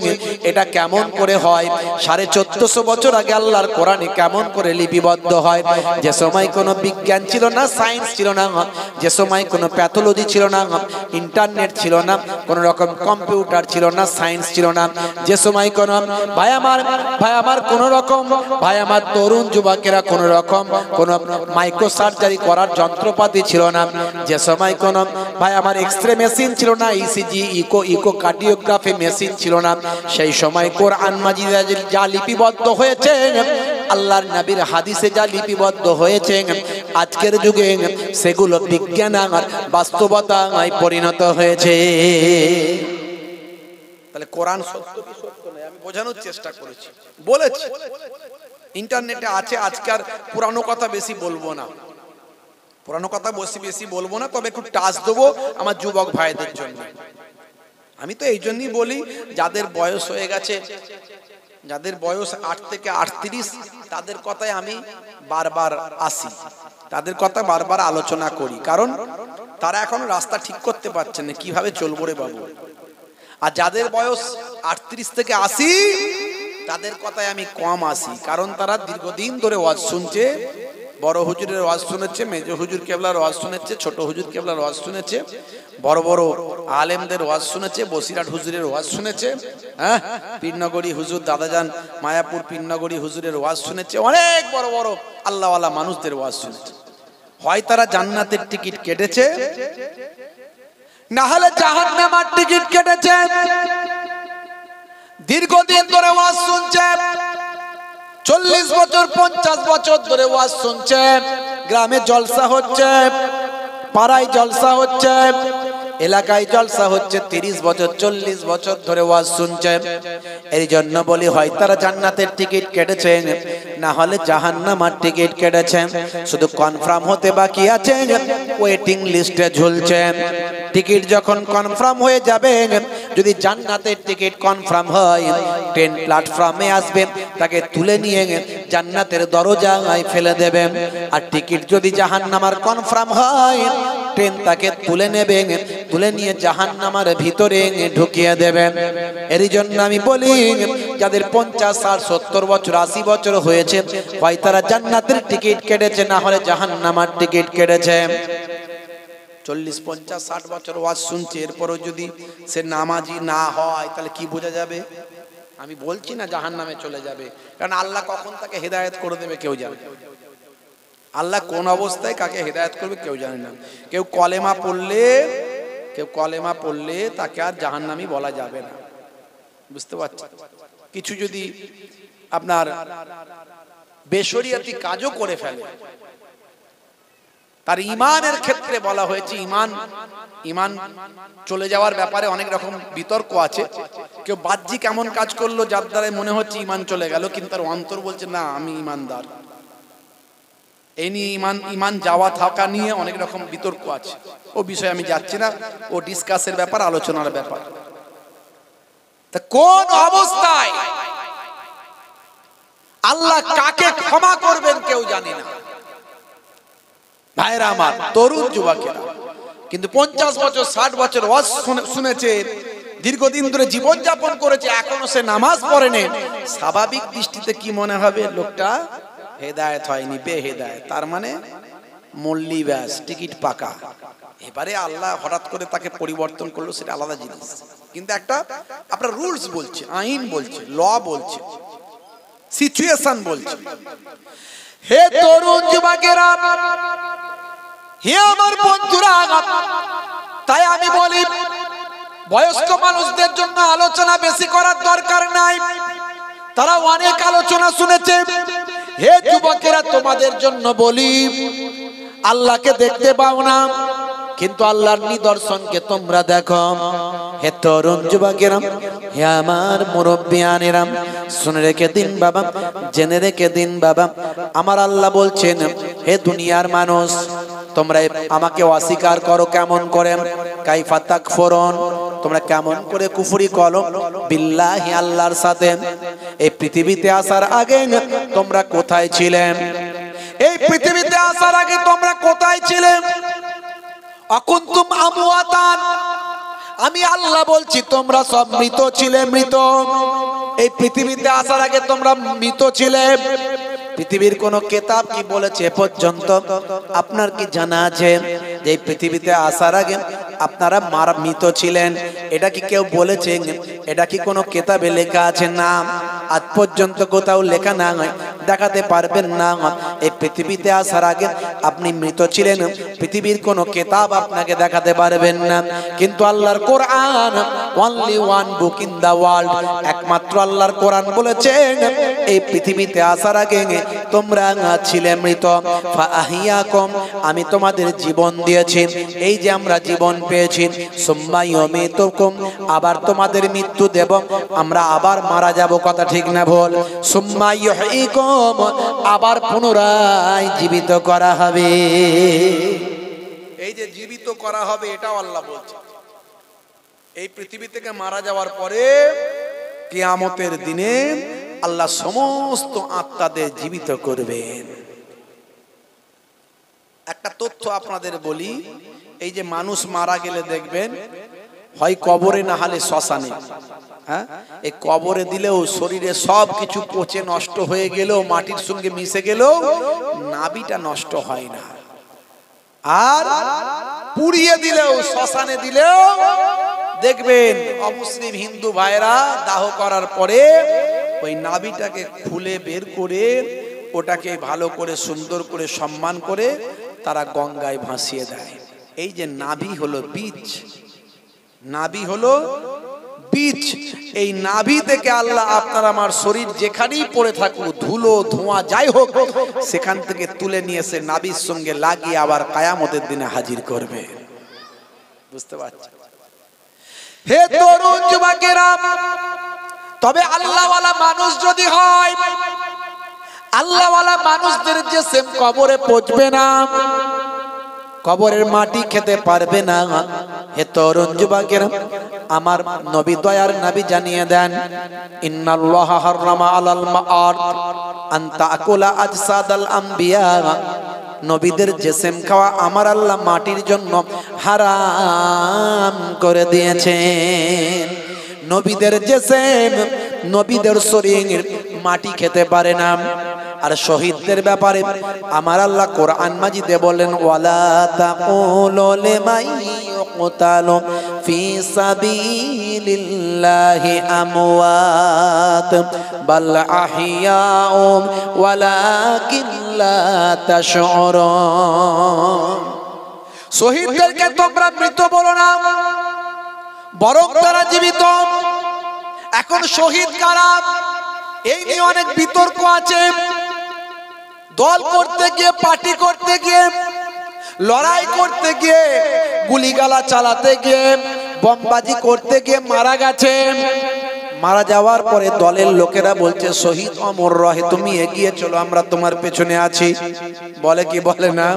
A: এটা কেমন করে হয়। 1450 বছর আগে আল্লাহর কোরআনে কেমন করে লিপিবদ্ধ হয়। যে সময় কোনো বিজ্ঞান ছিল না, সায়েন্স ছিল না, যে সময় কোনো প্যাথোলজি ছিল না, ইন্টারনেট ছিল না, কোন রকম কম্পিউটার ছিল না, সায়েন্স ছিল না, যে সময় কোন ভাই আমার কোন রকম তরুণ যুবকেরা কোন রকম কোন মাইক্রো সার্জারি করার যন্ত্রপাতি ছিল না, যে সময় কোন ভাই আমার এক্সরে মেশিন ছিল না, ইসিজি ইকো কার্ডিওগ্রাফি মেশিন ছিল না, সেই সময় কোরআন মাজিদে যা লিপিবদ্ধ হয়েছে, আল্লাহর নবীর হাদিসে যা লিপিবদ্ধ হয়েছে, আজকের যুগে সেগুলো বিজ্ঞান আর বাস্তবতায় পরিণত হয়েছে। তাহলে কোরআন সত্য কি সত্য নয় আমি বোঝানোর চেষ্টা করেছি, বলেছি। ইন্টারনেটে আছে, আজকাল পুরানো কথা বেশি বলবো না, তবে একটু টাচ দেবো আমার যুবক ভাইদের জন্য। আমি তো এই জন্যই বলি, যাদের বয়স হয়ে গেছে, যাদের বয়স 8 থেকে 38, তাদের কথায় আমি বারবার আসি, তাদের কথা বারবার আলোচনা করি, কারণ তারা এখন রাস্তা ঠিক করতে পারছেন না, কিভাবে চলবো রে বাবু। আর যাদের বয়স 38 থেকে 80, তাদের কথায় আমি কম আসি, কারণ তারা দীর্ঘদিন ধরে ওয়াজ শুনছে, বড় হুজুরের ওয়াজ শুনেছে, মেজ হুজুর কেবলার ওয়াজ শুনেছে, ছোট হুজুর কেবলার ওয়াজ শুনেছে, বড় বড় আলেমদের ওয়াজ শুনেছে, বসিরহাট হুজুরের ওয়াজ শুনেছে, হ্যাঁ, পীরনগরী হুজুর দাদাজান মায়াপুর পীরনগরী হুজুরের ওয়াজ শুনেছে, অনেক বড় বড় আল্লাহওয়ালা মানুষদের ওয়াজ শুনেছে। হয় তারা জান্নাতের টিকিট কেটেছে, না হলে জাহান্নামের টিকিট কেটেছে। দীর্ঘদিন ধরে ওয়াজ শুনছে, 40 বছর 50 বছর ধরে ওয়াজ শুনছে, গ্রামে জলসা হচ্ছে, পাড়ায় জলসা হচ্ছে, এলাকায় জলসা হচ্ছে, 30 বছর 40 বছর ধরে ওয়াজ শুনছে। এই জন্য বলি হয় তারা জান্নাতের টিকিট কেটেছে, না হলে জাহান্নামের টিকিট কেটেছে। শুধু কনফার্ম হতে বাকি আছে, ওয়েটিং লিস্টে ঝুলছে। টিকিট যখন কনফার্ম হয়ে যাবে, যদি জান্নাতের টিকিট কনফার্ম হয়, ট্রেন প্ল্যাটফর্মে আসবে, তাকে তুলে নিয়ে জান্নাতের দরজায় ফেলে দেবে। আর টিকিট যদি জাহান্নামের কনফার্ম হয়, ট্রেন তাকে তুলে নেবে, তুলে নিয়ে জাহান্নামের ভিতরে ঢুকিয়ে দেবে। এর জন্য আমি বলি, যাদের 50 60 70 বছর 80 বছর হয়েছে, হয় তারা জান্নাতের টিকিট কেটেছে, না হলে জাহান্নামের টিকিট কেটেছে। 40 50 60 বছর ওয়াজ শুনছে, এরপরও যদি সে নামাজি না হয়, তাহলে কি বোঝা যাবে? আমি বলছি না জাহান্নামে চলে যাবে, কারণ আল্লাহ কখন তাকে হেদায়েত করে দেবে কেউ জানে না। আল্লাহ কোন অবস্থায় কাকে হেদায়েত করবে কেউ জানে না। কেউ কলেমা পড়লে তাকে আর জাহান্নামী বলা যাবে না, বুঝতে পারছেন? কিছু যদি আপনার বেশরিয়াতি কাজও করে ফেলে, তার ঈমানের ক্ষেত্রে বলা হয়েছে, ঈমান চলে যাওয়ার ব্যাপারে অনেক রকম বিতর্ক আছে। কেউ বাহ্যিক এমন কাজ করলো যার দ্বারা মনে হচ্ছে ঈমান চলে গেল, কিন্তু তার অন্তর বলছে না আমি ঈমানদার। এই নিয়ে ঈমান যাওয়া থাকা নিয়ে অনেক রকম বিতর্ক আছে, ও বিষয়ে আমি যাচ্ছি না, ও ডিসকাসের ব্যাপার, আলোচনার ব্যাপার। তা কোন অবস্থায় আল্লাহ কাকে ক্ষমা করবেন কেউ জানি না ভাইরা আমার, তরুণ যুবকেরা। কিন্তু 50 বছর 60 বছর ওয়াজ শুনেছে, দীর্ঘদিন ধরে জীবন যাপন করেছে, এখনো সে নামাজ পড়েনি। স্বাভাবিক দৃষ্টিতে কি মনে হবে? লোকটা হেদায়েত হয়নি, বেহেদায়েত। তার মানে মল্লি ব্যাস, টিকিট পাকা। এবারে আল্লাহ হঠাৎ করে তাকে পরিবর্তন করলো, সেটা আলাদা জিনিস। কিন্তু একটা আপনার রুলস বলছে, আইন বলছে, ল বলছে, সিচুয়েশন বলছে। হে তরুণ যুবকেরা, হে আমার বন্ধুরা, তাই আমি বলি বয়স্ক মানুষদের জন্য আলোচনা বেশি করার দরকার নাই, তারা অনেক আলোচনা শুনেছে। হে যুবকেরা, তোমাদের জন্য বলি, আল্লাহকে দেখতে পাও না, কিন্তু আল্লাহর নিদর্শনকে তোমরা দেখো। হে তরুণ যুবকেরা, হে আমার মুরব্বিয়ানেরা, শুনে রেখে দিন বাবা, জেনে রেখে দিন বাবা, আমার আল্লাহ বলছেন, হে দুনিয়ার মানুষ, তোমরা আমাকে অস্বীকার করো কেমন করে? কাইফা তাকফুরুন, তোমরা কেমন করে কুফরি করো বিল্লাহি, আল্লাহর সাথে। এই পৃথিবীতে আসার আগে তোমরা কোথায় ছিলেন? এই পৃথিবীতে আসার আগে তোমরা কোথায় ছিলেন? আকুনতুম আমওয়াতান, আমি আল্লাহ বলছি তোমরা সব মৃত ছিলে, মৃত। এই পৃথিবীতে আসার আগে তোমরা মৃত ছিলে। পৃথিবীর কোন কিতাব কি বলেছে পর্যন্ত আপনার কি জানা আছে যে পৃথিবীতে আসার আগে আপনারা মৃত ছিলেন? এটা কি কেউ বলেছে? এটা কি কোনো কিতাবে লেখা আছে? না, আজ পর্যন্ত কোথাও লেখা না হয়, দেখাতে পারবেন না। এই পৃথিবীতে আসার আগে আপনি মৃত ছিলেন, পৃথিবীর কোন কিতাব আপনাকে দেখাতে পারবেন না। কিন্তু আল্লাহর কোরআন, only one book in the world, একমাত্র আল্লাহর কোরআন বলেছেন এই পৃথিবীতে আসার আগে তোমরা ছিলে মৃত। ফাআহিয়াকুম, আমি তোমাদের জীবন দিয়েছি, এই যে আমরা জীবন পেয়েছি। সুম্মা ইউমীতুকুম, আবার তোমাদের মৃত্যু দেব, আমরা আবার মারা যাব, কথা ঠিক না ভুল? সুম্মা ইউহয়িকুম, আবার পুনরায় জীবিত করা হবে। এই যে জীবিত করা হবে, এটাও আল্লাহ বলছে। এই পৃথিবী থেকে মারা যাওয়ার পরে কিয়ামতের দিনে আল্লাহ সমস্ত আত্মাদের জীবিত করবেন। একটা তথ্য আপনাদের বলি, এই যে মানুষ মারা গেলে দেখবেন হয় কবরে, না হলে শ্মশানে। হ্যাঁ, এই কবরে দিলেও শরীরে সব কিছু পচে নষ্ট হয়ে গেলেও, মাটির সঙ্গে মিশে গেলেও নাভিটা নষ্ট হয় না। আর পুড়িয়ে দিলেও, শ্মশানে দিলেও দেখবেন অমুসলিম হিন্দু ভাইরা দাহ করার পরে ওই নাভিটাকে খুলে বের করে ওটাকে ভালো করে সুন্দর করে সম্মান করে তারা গঙ্গায় ভাসিয়ে দেয়। এই যে নাভি হলো বীজ, নাভি হলো বীজ। এই নাভি থেকে আল্লাহ আপনার আমার শরীর যেখানেই পড়ে থাকুক, ধুলো ধোঁয়া যাই হোক, সেখান থেকে তুলে নিয়ে এসে নাভির সঙ্গে লাগিয়ে আবার কিয়ামতের দিনে হাজির করবে। বুঝতে পারছেন? হে তরুণ যুবকেরা, তবে আল্লাহওয়ালা মানুষ যদি হয়, আল্লাহওয়ালা মানুষদের যে সেম কবরে পচবে না, কবরের মাটি খেতে পারবে না। হে তরুণ যুবকেরা, আমার নবী দয়ার নবী জানিয়ে দেন, ইন্নাল্লাহা হারামা আলাল মাআদ আন তাকুলা আজসাদাল আম্বিয়া। নবীদের জিসম খাওয়া আমার আল্লাহ মাটির জন্য হারাম করে দিয়েছেন। নবীদের জিসম, নবীদের শরীর মাটি খেতে পারে না। আর শহীদদের ব্যাপারে আমার আল্লাহ কোরআন মাজিদে বলেন, ওয়ালা তাকুলু লিমান ইউকতালু ফি সাবিলিল্লাহি আমওয়াত বাল আহইয়াউ ওয়ালাকিন লা তাশউরুন। শহীদদেরকে তোমরা মৃত বলো না, বরং তারা জীবিত। এখন শহীদ কারা, এই নিয়ে অনেক বিতর্ক আছে। দল করতে গিয়ে, পার্টি করতে গিয়ে, লড়াই করতে গিয়ে, গুলিগালা চালাতে গিয়ে, বোমবাজি করতে গিয়ে মারা গেছে। মারা যাওয়ার পরে দলের লোকেরা বলছে, শহীদ অমর রহে, তুমি এগিয়ে চলো, আমরা তোমার পেছনে আছি। বলে কি বলে না?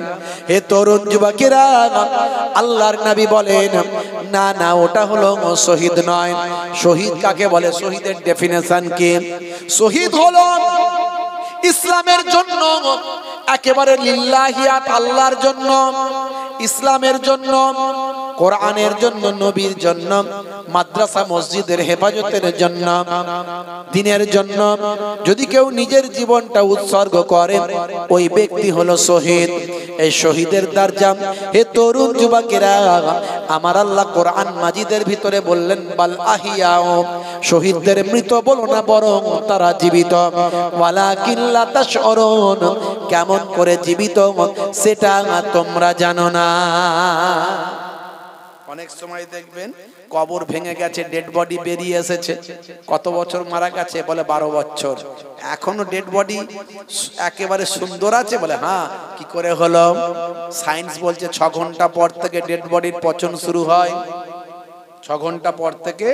A: হে তরুণ যুবকেরা, আল্লাহর নবী বলেন, না না, ওটা হলো শহীদ নয়। শহীদ কাকে বলে? শহীদের ডেফিনেশন কি? শহীদ হলো ইসলামের জন্য, একেবারে লিল্লাহিয়াত, আল্লাহর জন্য, ইসলামের জন্য, কোরআনের জন্য, নবীর জন্য, মাদ্রাসা মসজিদের হেফাজতের জন্য, দ্বীনের জন্য যদি কেউ নিজের জীবনটা উৎসর্গ করে, ওই ব্যক্তি হলো শহীদ। এই শহীদের দরজা, হে তরুণ যুবকেরা, আমার আল্লাহ কোরআন মাজিদের ভিতরে বললেন, বাল আহিয়াও, শহীদদের মৃত বলো না, বরং তারা জীবিত। ওয়ালাকিন লা তাশউরুন, কেমন করে জীবিত সেটা তোমরা জানো না। অনেক সময় দেখবেন কবর ভেঙে গেছে, ডেড বডি বেরিয়ে এসেছে। কত বছর মারা গেছে? বলে 12 বছর। এখনো ডেড বডি একেবারে সুন্দর আছে? বলে হ্যাঁ। কি করে হলো? সায়েন্স বলছে 6 ঘন্টা পর থেকে ডেড বডির পচন শুরু হয়। 6 ঘন্টা পর থেকে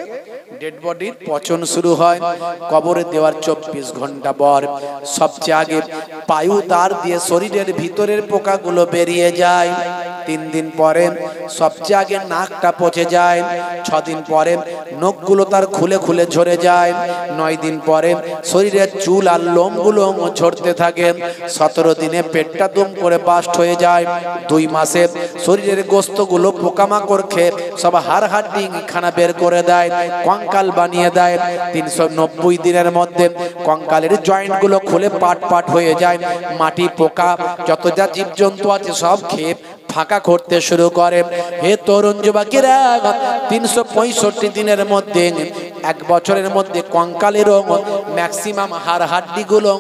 A: ডেড বডির পচন শুরু হয়। কবরে দেওয়ার 24 ঘন্টা পর সবচেয়ে আগে পায়ু তার দিয়ে শরীরের ভিতরের পোকাগুলো বেরিয়ে যায়। 3 দিন পরে সবচেয়ে আগে নাকটা পচে যায়। 6 দিন পরে নখগুলো তার খুলে খুলে ঝরে যায়। 9 দিন পরে শরীরের চুল আর লোমগুলো ঝরতে থাকে। 17 দিনে পেটটা দুম করে বাস্ট হয়ে যায়। 2 মাসে শরীরের গোস্তগুলো পোকামাকড় খেয়ে সব হাড় হাড্ডি খানা বের করে দেয়, কঙ্কাল বানিয়ে দেয়। 390 দিনের মধ্যে কঙ্কালের জয়েন্ট গুলো খুলে পাট পাট হয়ে যায়। মাটি, পোকা, যত যা জীবজন্তু আছে সব খেয়ে ফাঁকা করতে শুরু করে। হে তরুণ যুবকেরা, 365 দিনের মধ্যে, 1 বছরের মধ্যে কঙ্কালেরও ম্যাক্সিমাম হাড় হাড্ডি গুলো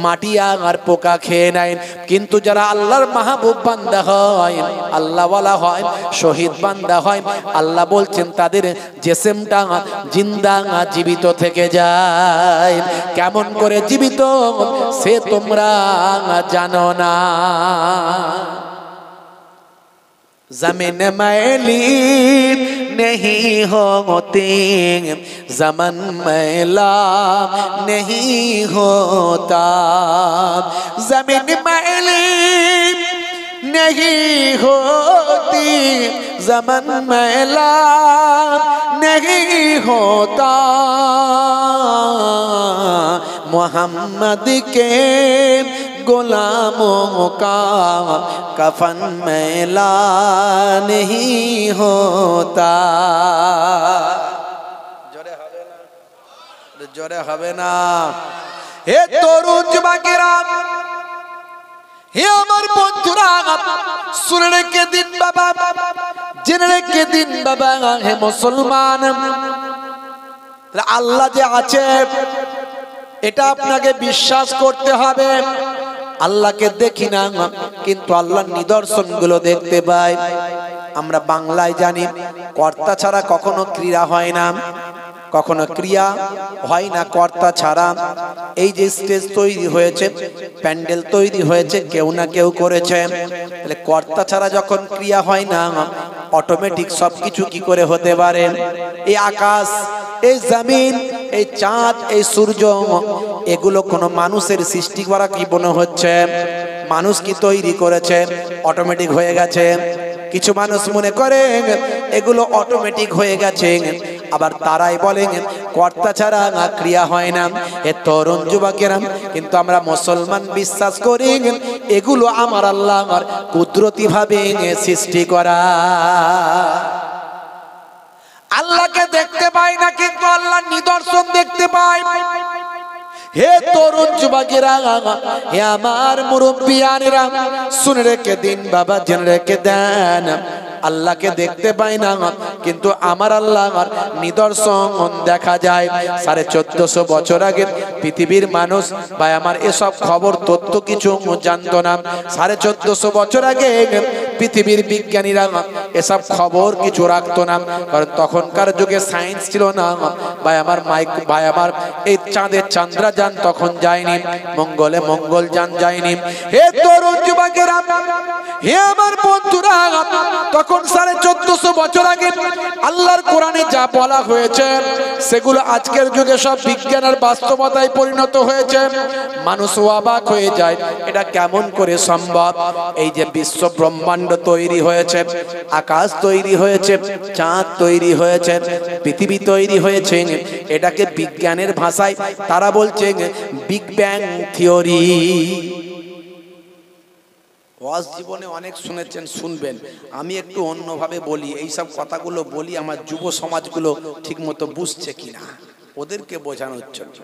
A: মাটি আর পোকা খেয়ে নেয়। কিন্তু যারা আল্লাহর মাহবুব বান্দা হয়, আল্লাহওয়ালা হয়, শহীদ বান্দা হয়, আল্লাহ বলছেন তাদের জিসমটা জিন্দা, জীবিত থেকে যায়। কেমন করে জীবিত সে তোমরা জানো না। ज़मीन मैली नहीं होती, ज़मन मैला नहीं होता। ज़मीन मैली नहीं होती, ज़मन मैला नहीं होता। मोहम्मद के गुलामों का कफन मैला नहीं होता। जोरे হবে না। হে তরুণ যুবকেরা, হে আমার বন্ধুরা, শুনে রেখে দিন বাবা, জেনে রেখে দিন বাবা, হে মুসলমান, আল্লাহ যে আছে এটা আপনাকে বিশ্বাস করতে হবে। আল্লাহকে দেখি না, কিন্তু আল্লাহর নিদর্শনগুলো দেখতে পাই। আমরা বাংলায় জানি কর্তা ছাড়া কখনো ক্রিয়া হয় না, কখনো ক্রিয়া হয় না কর্তা ছাড়া। এই যে স্টেজ তৈরি হয়েছে, প্যান্ডেল তৈরি হয়েছে, কেউ না কেউ করেছে। তাহলে কর্তা ছাড়া যখন ক্রিয়া হয় না, অটোমেটিক সবকিছু কি করে হতে পারে? এই আকাশ, এই জমিন, এই চাঁদ, এই সূর্য, এগুলো কোনো মানুষের সৃষ্টি করা কি মনে হচ্ছে? মানুষ কি তৈরি করেছে? অটোমেটিক হয়ে গেছে। কিছু মানুষ মনে করে এগুলো অটোমেটিক হয়ে গেছে, আবার তারাই বলেন কর্তা ছাড়া ক্রিয়া হয় না। এ তরুণ যুবকেরা, কিন্তু আমরা মুসলমান বিশ্বাস করি এগুলো আমার আল্লাহর কুদরতি ভাবে সৃষ্টি করা। আল্লাহকে দেখতে পাই না, কিন্তু আল্লাহর নিদর্শন দেখতে পাই। হে তরুণ যুবকেরা, হে আমার মুরব্বিয়ানেরা, শুনে রেখে দিন বাবা, জেনে রেখে দেন। আল্লাহকে দেখতে পাই না, কিন্তু আমার আল্লাহর নিদর্শন দেখা যায়। 1450 বছর আগে পৃথিবীর মানুষ ভাই আমার এসব খবর তথ্য কিছু জানতো না। 1450 বছর আগে পৃথিবীর বিজ্ঞানীরা এসব খবর কিছু রাখতো না, কারণ তখনকার যুগে সায়েন্স ছিল না ভাই আমার। ভাই আমার এই চাঁদের চন্দ্রযান তখন যায়নি, মঙ্গলে মঙ্গলযান যায়নি। হে তরুণ যুবকেরা, হে আমার বন্ধুরা, তখন 1450 বছর আগে আল্লাহর কোরআনে যা বলা হয়েছে সেগুলো আজকের যুগে সব বিজ্ঞানের বাস্তবতায় পরিণত হয়েছে। মানুষ অবাক হয়ে যায়, এটা কেমন করে সম্ভব? এই যে বিশ্ব ব্রহ্মাণ্ড তৈরি হয়েছে, আকাশ তৈরি হয়েছে, চাঁদ তৈরি হয়েছে, পৃথিবী তৈরি হয়েছে, এটাকে বিজ্ঞানের ভাষায় তারা বলছে বিগ ব্যাং থিওরি। ওয়াজ জীবনে অনেক শুনেছেন, শুনবেন। আমি একটু অন্যভাবে বলি, এইসব কথাগুলো বলি আমার যুব সমাজগুলো ঠিক মতো বুঝছে কিনা, ওদেরকে বোঝানোর জন্য।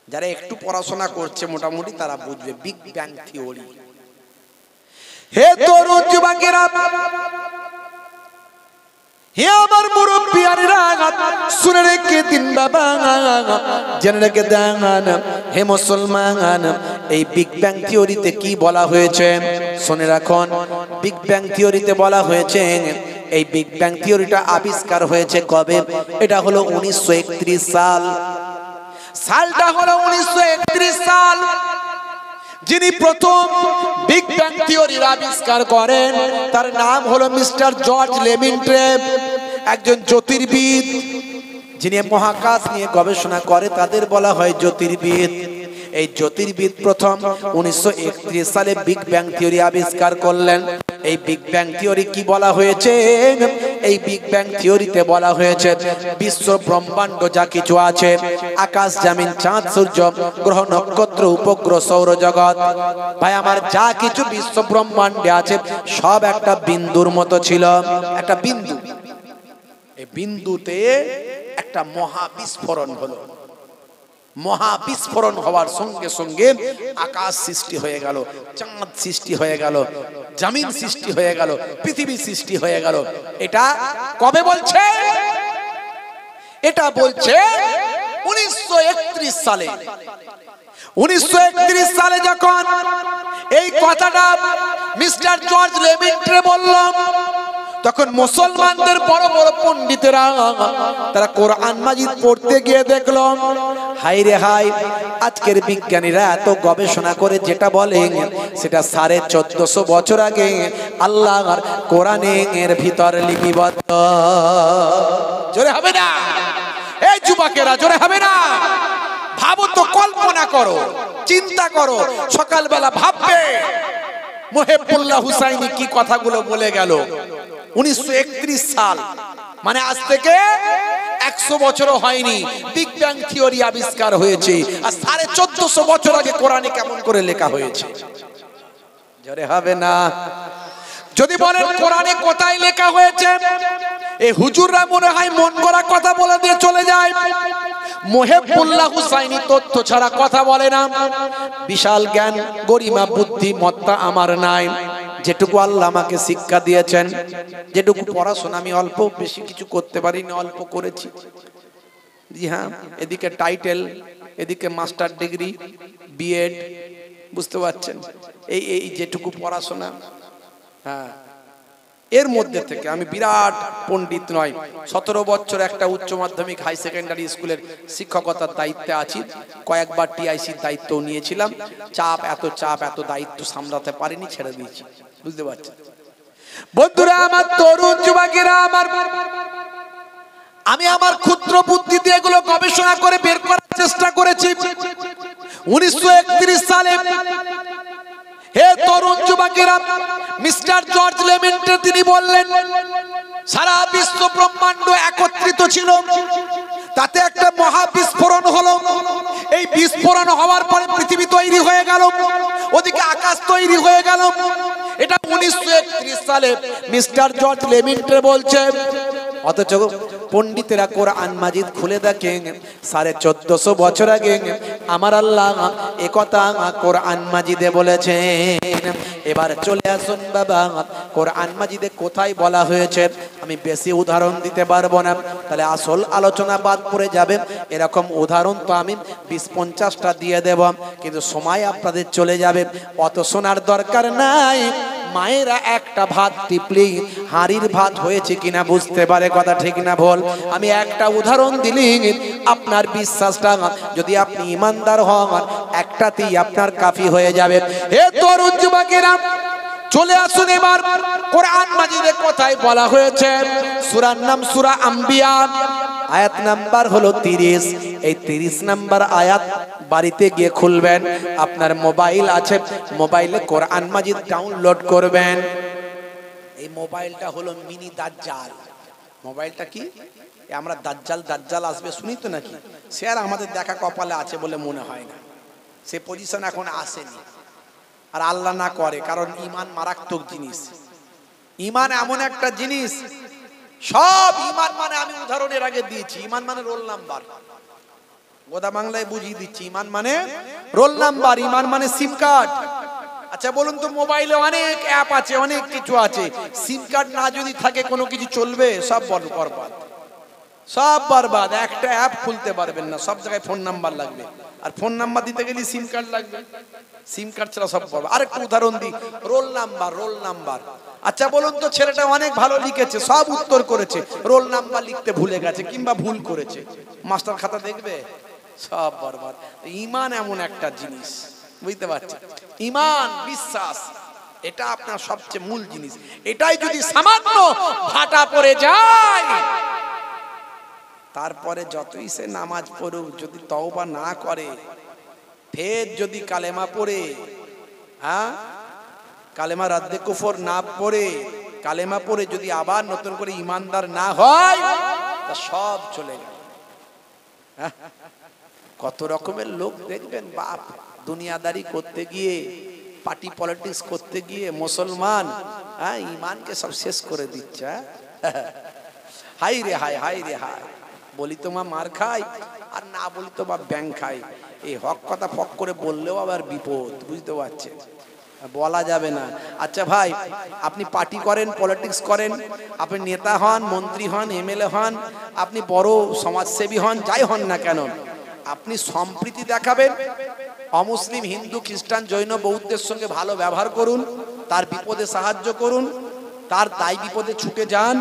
A: যারা একটু পড়াশোনা করছে মোটামুটি তারা বুঝবে বিগ ব্যাং থিওরি। হে তরুণ যুবকেরা, হে আমার মুরব্বিয়ানেরা, শুনে রেখে দিন বাবা, জেনে রেখে দেন। হে মুসলমান, এই বিগ ব্যাং থিওরিতে কি বলা হয়েছে শুনে রাখুন। বিগ ব্যাং থিওরিতে বলা হয়েছে, এই বিগ ব্যাং থিওরিটা আবিষ্কার হয়েছে কবে? এটা হলো 1931 সাল। সালটা হলো 1931 সাল। যিনি প্রথম বিগ ব্যাং থিওরির আবিষ্কার করেন তার নাম হলো মিস্টার জর্জ লেমিন্ট্রেভ, একজন জ্যোতির্বিদ। যিনি মহাকাশ নিয়ে গবেষণা করে তাদের বলা হয় জ্যোতির্বিদ। এই জ্যোতির্বিদ প্রথম 1931 সালে বিগ ব্যাং থিওরি আবিষ্কার করলেন। এই বিগ ব্যাং থিওরি কি বলা হয়েছে? এই বিগ ব্যাং থিওরিতে বলা হয়েছে বিশ্ব ব্রহ্মাণ্ড যা কিছু আছে, আকাশ জমিন চাঁদ সূর্য গ্রহ নক্ষত্র উপগ্রহ সৌরজগৎ, ভাই আমার যা কিছু বিশ্ব ব্রহ্মাণ্ডে আছে সব একটা বিন্দুর মতো ছিল। একটা বিন্দু, এই বিন্দুতে একটা মহাবিস্ফোরণ হলো। মহাবিস্ফোরণ হওয়ার সঙ্গে সঙ্গে আকাশ সৃষ্টি হয়ে গেল, চাঁদ সৃষ্টি হয়ে গেল, জমিন সৃষ্টি হয়ে গেল, পৃথিবী সৃষ্টি হয়ে গেল। এটা কবে বলছে? এটা বলছে 1931 সালে। 1931 সালে যখন এই কথাটা মিস্টার জর্জ লেমিন্ট্রে বলল, তখন মুসলমানদের বড় বড় পণ্ডিতেরা তারা কোরআন মাজিদ পড়তে গিয়ে দেখল, হাই রে হাই, আজকের বিজ্ঞানীরা এত গবেষণা করে যেটা বলেন সেটা 1450 বছর আগে আল্লাহর কোরআনের ভিতর লিপিবদ্ধ। জোরে হবে না? এই যুবকেরা জোরে হবে না? ভাবো তো, কল্পনা করো, চিন্তা করো, সকালবেলা ভাববে মুহিবুল্লাহ হুসাইনি কি কথাগুলো বলে গেল। 1931 সাল মানে আজ থেকে 100 বছরও হয়নি বিগ ব্যাং থিওরি আবিষ্কার হয়েছে, আর 1450 বছর আগে কোরআনে কেমন করে লেখা হয়েছে। জোরে হবে না? যদি বলেন কোরআনে কোথায় লেখা হয়েছে, এই হুজুররা মনে হয় মন গড়া কথা বলে দিয়ে চলে যায়। মুহিবুল্লাহ হুসাইনি তথ্য ছাড়া কথা বলে না। বিশাল জ্ঞান গরিমা বুদ্ধিমত্তা আমার নাই। যেটুকু আল্লাহ আমাকে শিক্ষা দিয়েছেন, যেটুকু পড়াশোনা আমি অল্প বেশি কিছু করতে পারিনি, অল্প করেছি। জি হ্যাঁ, এদিকে টাইটেল, এদিকে মাস্টার ডিগ্রি, বিএড, বুঝতে পারছেন? এই যেটুকু পড়াশোনা, হ্যাঁ, এর মধ্যে থেকে আমি বিরাট পণ্ডিত নয়, 17 বছর একটা উচ্চ মাধ্যমিক হাই সেকেন্ডারি স্কুলের শিক্ষকতার দায়িত্বে আছি, কয়েকবার টিআইসির দায়িত্ব নিয়েছিলাম, চাপ এত দায়িত্ব সামলাতে পারিনি, ছেড়ে দিয়েছি। বুঝতে পারছেন বন্ধুরা আমার, তরুণ যুবকেরা আমার, আমি আমার ক্ষুদ্র বুদ্ধিতে এগুলো গবেষণা করে বের করার চেষ্টা করেছি। 1931 সালে হে তরুণ যুবকেরা, মিস্টার জর্জ লেমেন্টে তিনি বললেন সারা বিশ্ব ব্রহ্মাণ্ড একত্রিত ছিল, তাতে একটা মহা বিস্ফোরণ হলো। এই বিস্ফোরণ হওয়ার পরে পৃথিবী তৈরি হয়ে গেল, ওদিকে আকাশ তৈরি হয়ে গেল। এটা 1931 সালে মিস্টার জর্জ লেমেন্টে বলছে। অথচ পণ্ডিতেরা কোরআন মাজিদ খুলে দেখেন 1450 বছর আগে আমার আল্লাহ একথা কোরআন মাজিদে বলেছেন। এবার চলে আসুন বাবা, কোরআন মাজিদে কোথায় বলা হয়েছে? আমি বেশি উদাহরণ দিতে পারবো না, তাহলে আসল আলোচনা বাদ পড়ে যাবে। এরকম উদাহরণ তো আমি 20-50টা দিয়ে দেব, কিন্তু সময় আপনাদের চলে যাবে, অত শোনার দরকার নাই। মায়েরা একটা ভাত টিপলি হাড়ির ভাত হয়েছে কিনা বুঝতে পারে, কথা ঠিক না ভুল? আমি একটা উদাহরণ দিলি আপনার বিশ্বাসটা, যদি আপনি ইমানদার হন, একটাতেই আপনার কাফি হয়ে যাবে। হে তরুণ যুবকেরা, চলে আসুন এবার কোরআন মাজিদে কোথায় বলা হয়েছে। সূরার নাম সূরা আম্বিয়া, আয়াত নাম্বার হলো 30। এই 30 নাম্বার আয়াত বাড়িতে গিয়ে খুলবেন, আপনার মোবাইল আছে, মোবাইলে কোরআন মাজিদ ডাউনলোড করবেন। এই মোবাইলটা হলো মিনি দাজ্জাল। মোবাইলটা কি? আমরা দাজ্জাল আসবে শুনি তো নাকি, সে আর আমাদের দেখা কপালে আছে বলে মনে হয় না, সে পজিশন এখন আসেনি। আর আল্লাহ না করে, কারণ ঈমান মারাত্মক জিনিস। ঈমান এমন একটা জিনিস, সব ঈমান মানে, আমি উদাহরণের আগে দিয়েছি, ঈমান মানে রোল নাম্বার। গোদা বাংলায় বুঝিয়ে দিচ্ছি, ঈমান মানে রোল নাম্বার, ঈমান মানে সিম কার্ড। আচ্ছা বলুন তো, মোবাইলে অনেক অ্যাপ আছে, অনেক কিছু আছে, সিম কার্ড না যদি থাকে কোনো কিছু চলবে? সব বরবাদ, সব বরবাদ। একটা অ্যাপ খুলতে পারবেন না, সব জায়গায় ফোন নাম্বার লাগবে, আর ফোন নাম্বার দিতে গেলে সিম কার্ড লাগবে, সিম কার্ড ছাড়া সব বরবাদ। আরেকটা উদাহরণ দিই, রোল নাম্বার, রোল নাম্বার। আচ্ছা বলুন তো, ছেলেটা অনেক ভালো লিখেছে, সব উত্তর করেছে, রোল নাম্বার লিখতে ভুলে গেছে কিংবা ভুল করেছে, মাস্টার খাতা দেখবে? সব বরবাদ। ঈমান এমন একটা জিনিস, বুঝতে পারছেন? ঈমান, বিশ্বাস, এটা আপনার সবচেয়ে মূল জিনিস। এটাই যদি সামান্য ফাটা পড়ে যায়, তারপরে যতই সে নামাজ পড়ুক, যদি তওবা না করে, ফের যদি কালেমা পড়ে, হ্যাঁ, কালেমা রাদ্দে কুফর না পড়ে, কালেমা পড়ে যদি আবার নতুন করে ইমানদার না হয়, তা সব চলে গেল। কত রকমের লোক দেখবেন, বাপ, দুনিয়াদারি করতে গিয়ে, পার্টি পলিটিক্স করতে গিয়ে মুসলমান, হ্যাঁ, ইমানকে সব শেষ করে দিচ্ছে। হাই রে হাই, হাই রে হাই, বলি তো মা মার খাই, আর না বলি তো বা ব্যাং খাই। এই হক কথা ফক করে বললেও আবার বিপদ, বুঝতে পারছেন? বলা যাবে না। আচ্ছা ভাই, আপনি পার্টি করেন, পলিটিক্স করেন, আপনি নেতা হন, মন্ত্রী হন, এমএলএ হন, আপনি বড় সমাজসেবী হন, যাই হন না কেন, আপনি সম্প্রীতি দেখাবেন, অমুসলিম, হিন্দু, খ্রিস্টান, জৈন, বৌদ্ধের সঙ্গে ভালো ব্যবহার করুন, তার বিপদে সাহায্য করুন, তার দায় বিপদে ছুটে যান,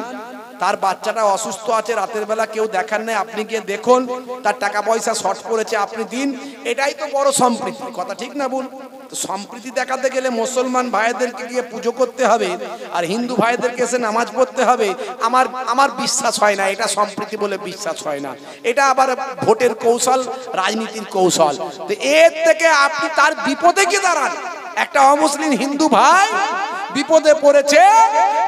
A: তার বাচ্চাটা অসুস্থ আছে, রাতের বেলা কেউ দেখার নেই, আপনি গিয়ে দেখুন, তার টাকা পয়সা শর্ট পড়েছে, আপনি দিন, এটাই তো বড় সম্প্রীতি, কথা ঠিক না বল? তো সম্প্রীতি দেখাতে গেলে মুসলমান ভাইদেরকে গিয়ে পুজো করতে হবে, আর হিন্দু ভাইদেরকে এসে নামাজ পড়তে হবে, আমার বিশ্বাস হয় না, এটা সম্প্রীতি বলে বিশ্বাস হয় না, এটা আবার ভোটের কৌশল, রাজনীতির কৌশল। তো এর থেকে আপনি তার বিপদে গিয়ে দাঁড়ান। একটা অমুসলিম হিন্দু ভাই বিপদে পড়েছে,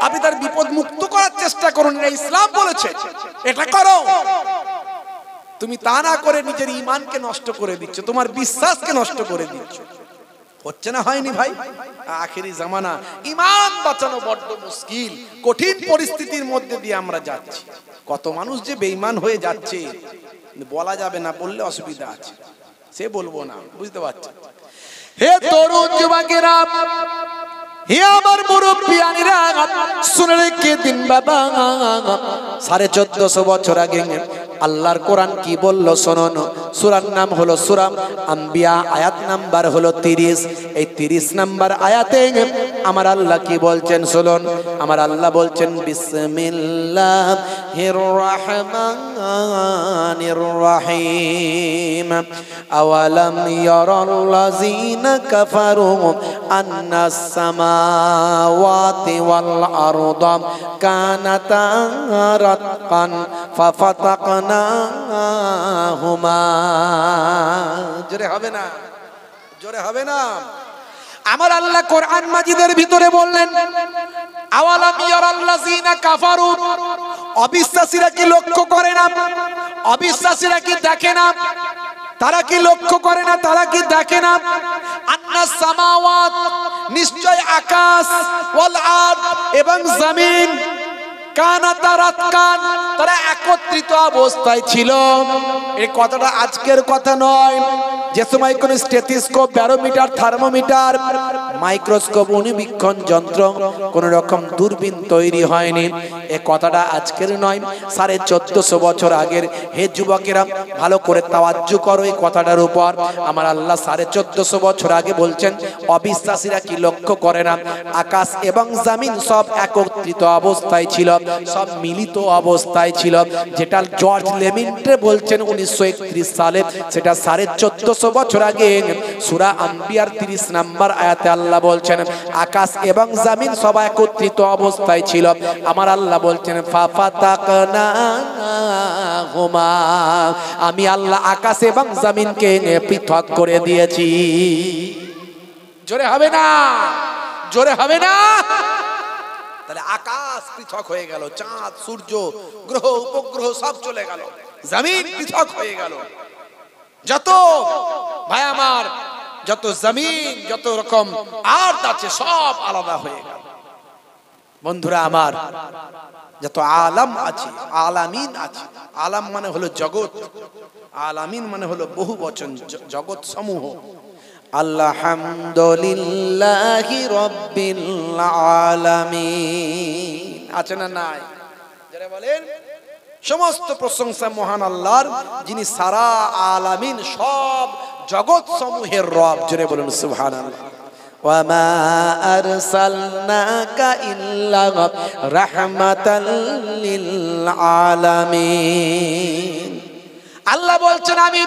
A: আপনি তার বিপদ মুক্ত করার চেষ্টা করুন, এটা ইসলাম বলেছে, এটা করো। তুমি তা না করে নিজের ঈমানকে নষ্ট করে দিচ্ছ, তোমার বিশ্বাসকে নষ্ট করে দিচ্ছ। হচ্ছে না, হয়নি ভাই? আখেরি জামানা, ঈমান বাঁচানো বড্ড মুশকিল, কঠিন পরিস্থিতির মধ্যে দিয়ে আমরা যাচ্ছি। কত মানুষ যে বেঈমান হয়ে যাচ্ছে বলা যাবে না, বললে অসুবিধা আছে, সে বলবো না, বুঝতে পারছেন? হে তরুণ যুবকেরা, হে আমার মুরব্বিয়ানেরা, শুনে রেখে দিন বাবা, 1450 বছর আগে আল্লাহর কোরআন কি বলল শুনুন। সূরার নাম হলো সূরা আম্বিয়া, আয়াত নাম্বার হলো 30। এই 30 নাম্বার আয়াতে আমার আল্লাহ কি বলছেন শুনুন। আমার আল্লাহ বলছেন বিসমিল্লাহির রহমানির রহিম। আওয়ালাম ইয়ারাল্লাযীনা কাফারু আন্নাস সামাওয়াতি ওয়াল আরদা কানাতা রাতকান ফাফাতাকনাহুমা। জোরে হবে না, জোরে হবে না। আমার আল্লাহ কোরআন মাজিদের ভিতরে বললেন আওয়ালাম ইয়ারাল্লাযীনা কাফারু, অবিশ্বাসীরা কি লক্ষ্য করে না? অবিশ্বাসীরা কি দেখে না? তারা কি লক্ষ্য করে না? তারা কি দেখে না? আন্নাস সামাওয়াত, নিশ্চয় আকাশ, ওয়াল আরদ এবং জমিন, কানাতা রাতকান, তারা একত্রিত অবস্থায় ছিল। এই কথাটা আজকের কথা নয়। যে সময় কোন স্টেথিস্কোপ, ব্যারোমিটার, থার্মোমিটার, মাইক্রোস্কোপ, অণুবীক্ষণ যন্ত্র, কোন রকম দূরবীন তৈরি হয়নি, এই কথাটা আজকের নয়, 1450 বছর আগের। হে যুবকেরা, ভালো করে তাওয়াজ্জু করো এই কথাটার উপর। আমার আল্লাহ 1450 বছর আগে বলছেন অবিশ্বাসীরা কি লক্ষ্য করে না? আকাশ এবং জমিন সব একত্রিত অবস্থায় ছিল, সব মিলিত অবস্থায় ছিল। যেটা জর্জ লেমিন্টে বলছেন 1931 সালে, সেটা 1450 বছর আগে সূরা আম্বিয়ার 30 নাম্বার আয়াতে আল্লাহ বলছেন আকাশ এবং জমিন সব একত্রিত অবস্থায় ছিল। আমার আল্লাহ বলছেন ফাফাতাকনাহুমা, আমি আল্লাহ আকাশ এবং জমিনকে পৃথক করে দিয়েছি। জোরে হবে না, জোরে হবে না। তাহলে আকাশ পৃথক হয়ে গেল, চাঁদ, সূর্য, গ্রহ, উপগ্রহ সব চলে গেল, জমিন পৃথক হয়ে গেল। যত ভাই আমার, যত জমিন, যত রকম আর্থ আছে সব আলাদা হয়ে গেল। বন্ধুরা আমার, যত আলাম আছে, আলামিন আছে, আলাম মানে হলো জগৎ, আলামিন মানে হলো বহু বচন, জগৎ সমূহ। আলহামদুলিল্লাহি রাব্বিল আলামিন আছে না নাই? যারা বলেন সমস্ত প্রশংসা মহান আল্লাহর, যিনি সারা আলামিন সব জগৎ সমূহের রব। জোরে বলুন সুবহানাল্লাহ। ওয়া মা আরসালনাকা ইল্লা রাহমাতাল লিল আলামিন। আল্লাহ বলছেন আমি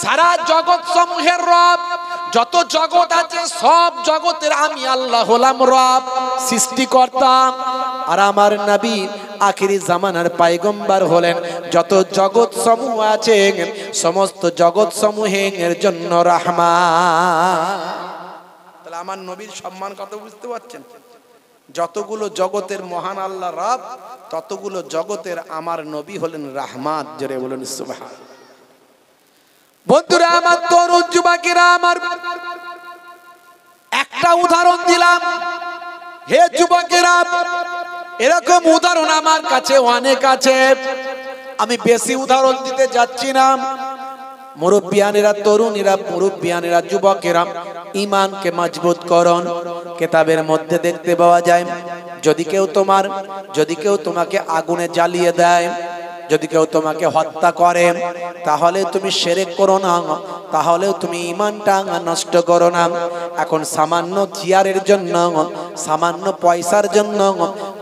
A: সারা জগৎ সমূহের রব। যত জগৎ আছে সব জগতের আমি আল্লাহ হলাম রব, সৃষ্টিকর্তা। আর আমার নবী আখিরি জামানার পয়গম্বর হলেন যত জগৎ সমূহ আছে সমস্ত জগৎ সমূহের জন্য রহমান। তাহলে আমার নবীর সম্মান কত বুঝতে পারছেন? যতগুলো জগতের মহান আল্লাহ রব, ততগুলো জগতের আমার নবী হলেন রহমান। জোরে বলুন সুবহান। বন্ধুরা আমার, তরুণ যুবকেরা আমার, একটা উদাহরণ দিলাম। হে যুবকেরা, এরকম উদাহরণ আমার কাছে অনেক আছে, আমি বেশি উদাহরণ দিতে যাচ্ছি না। মুরব্বিয়ানেরা, তরুণীরা, মুরব্বিয়ানেরা, যুবকেরা, ঈমানকে মজবুত করুন। কিতাবের মধ্যে দেখতে পাওয়া যায় যদি কেউ তোমাকে আগুনে জ্বালিয়ে দেয়, যদি কেউ তোমাকে হত্যা করে, তাহলে তুমি শিরক করো না, তাহলে তুমি ঈমানটা নষ্ট করো না। এখন সামান্য চেয়ারের জন্য, সামান্য পয়সার জন্য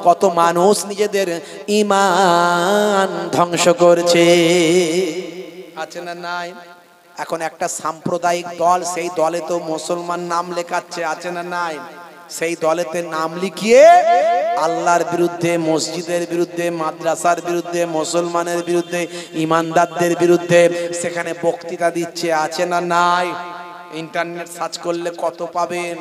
A: কত মানুষ নিজেদের ঈমান ধ্বংস করছে, আছে না নাই? এখন একটা সাম্প্রদায়িক দল, সেই দলে তো মুসলমান নাম লেখাচ্ছে, আছে না নাই? সেই দলেতে নাম লিখিয়ে আল্লাহর বিরুদ্ধে, মসজিদের বিরুদ্ধে, মাদ্রাসার বিরুদ্ধে, মুসলমানের বিরুদ্ধে, ইমানদারদের বিরুদ্ধে সেখানে বক্তৃতা দিচ্ছে, আছে না নাই? ইন্টারনেট সার্চ করলে কত পাবেন।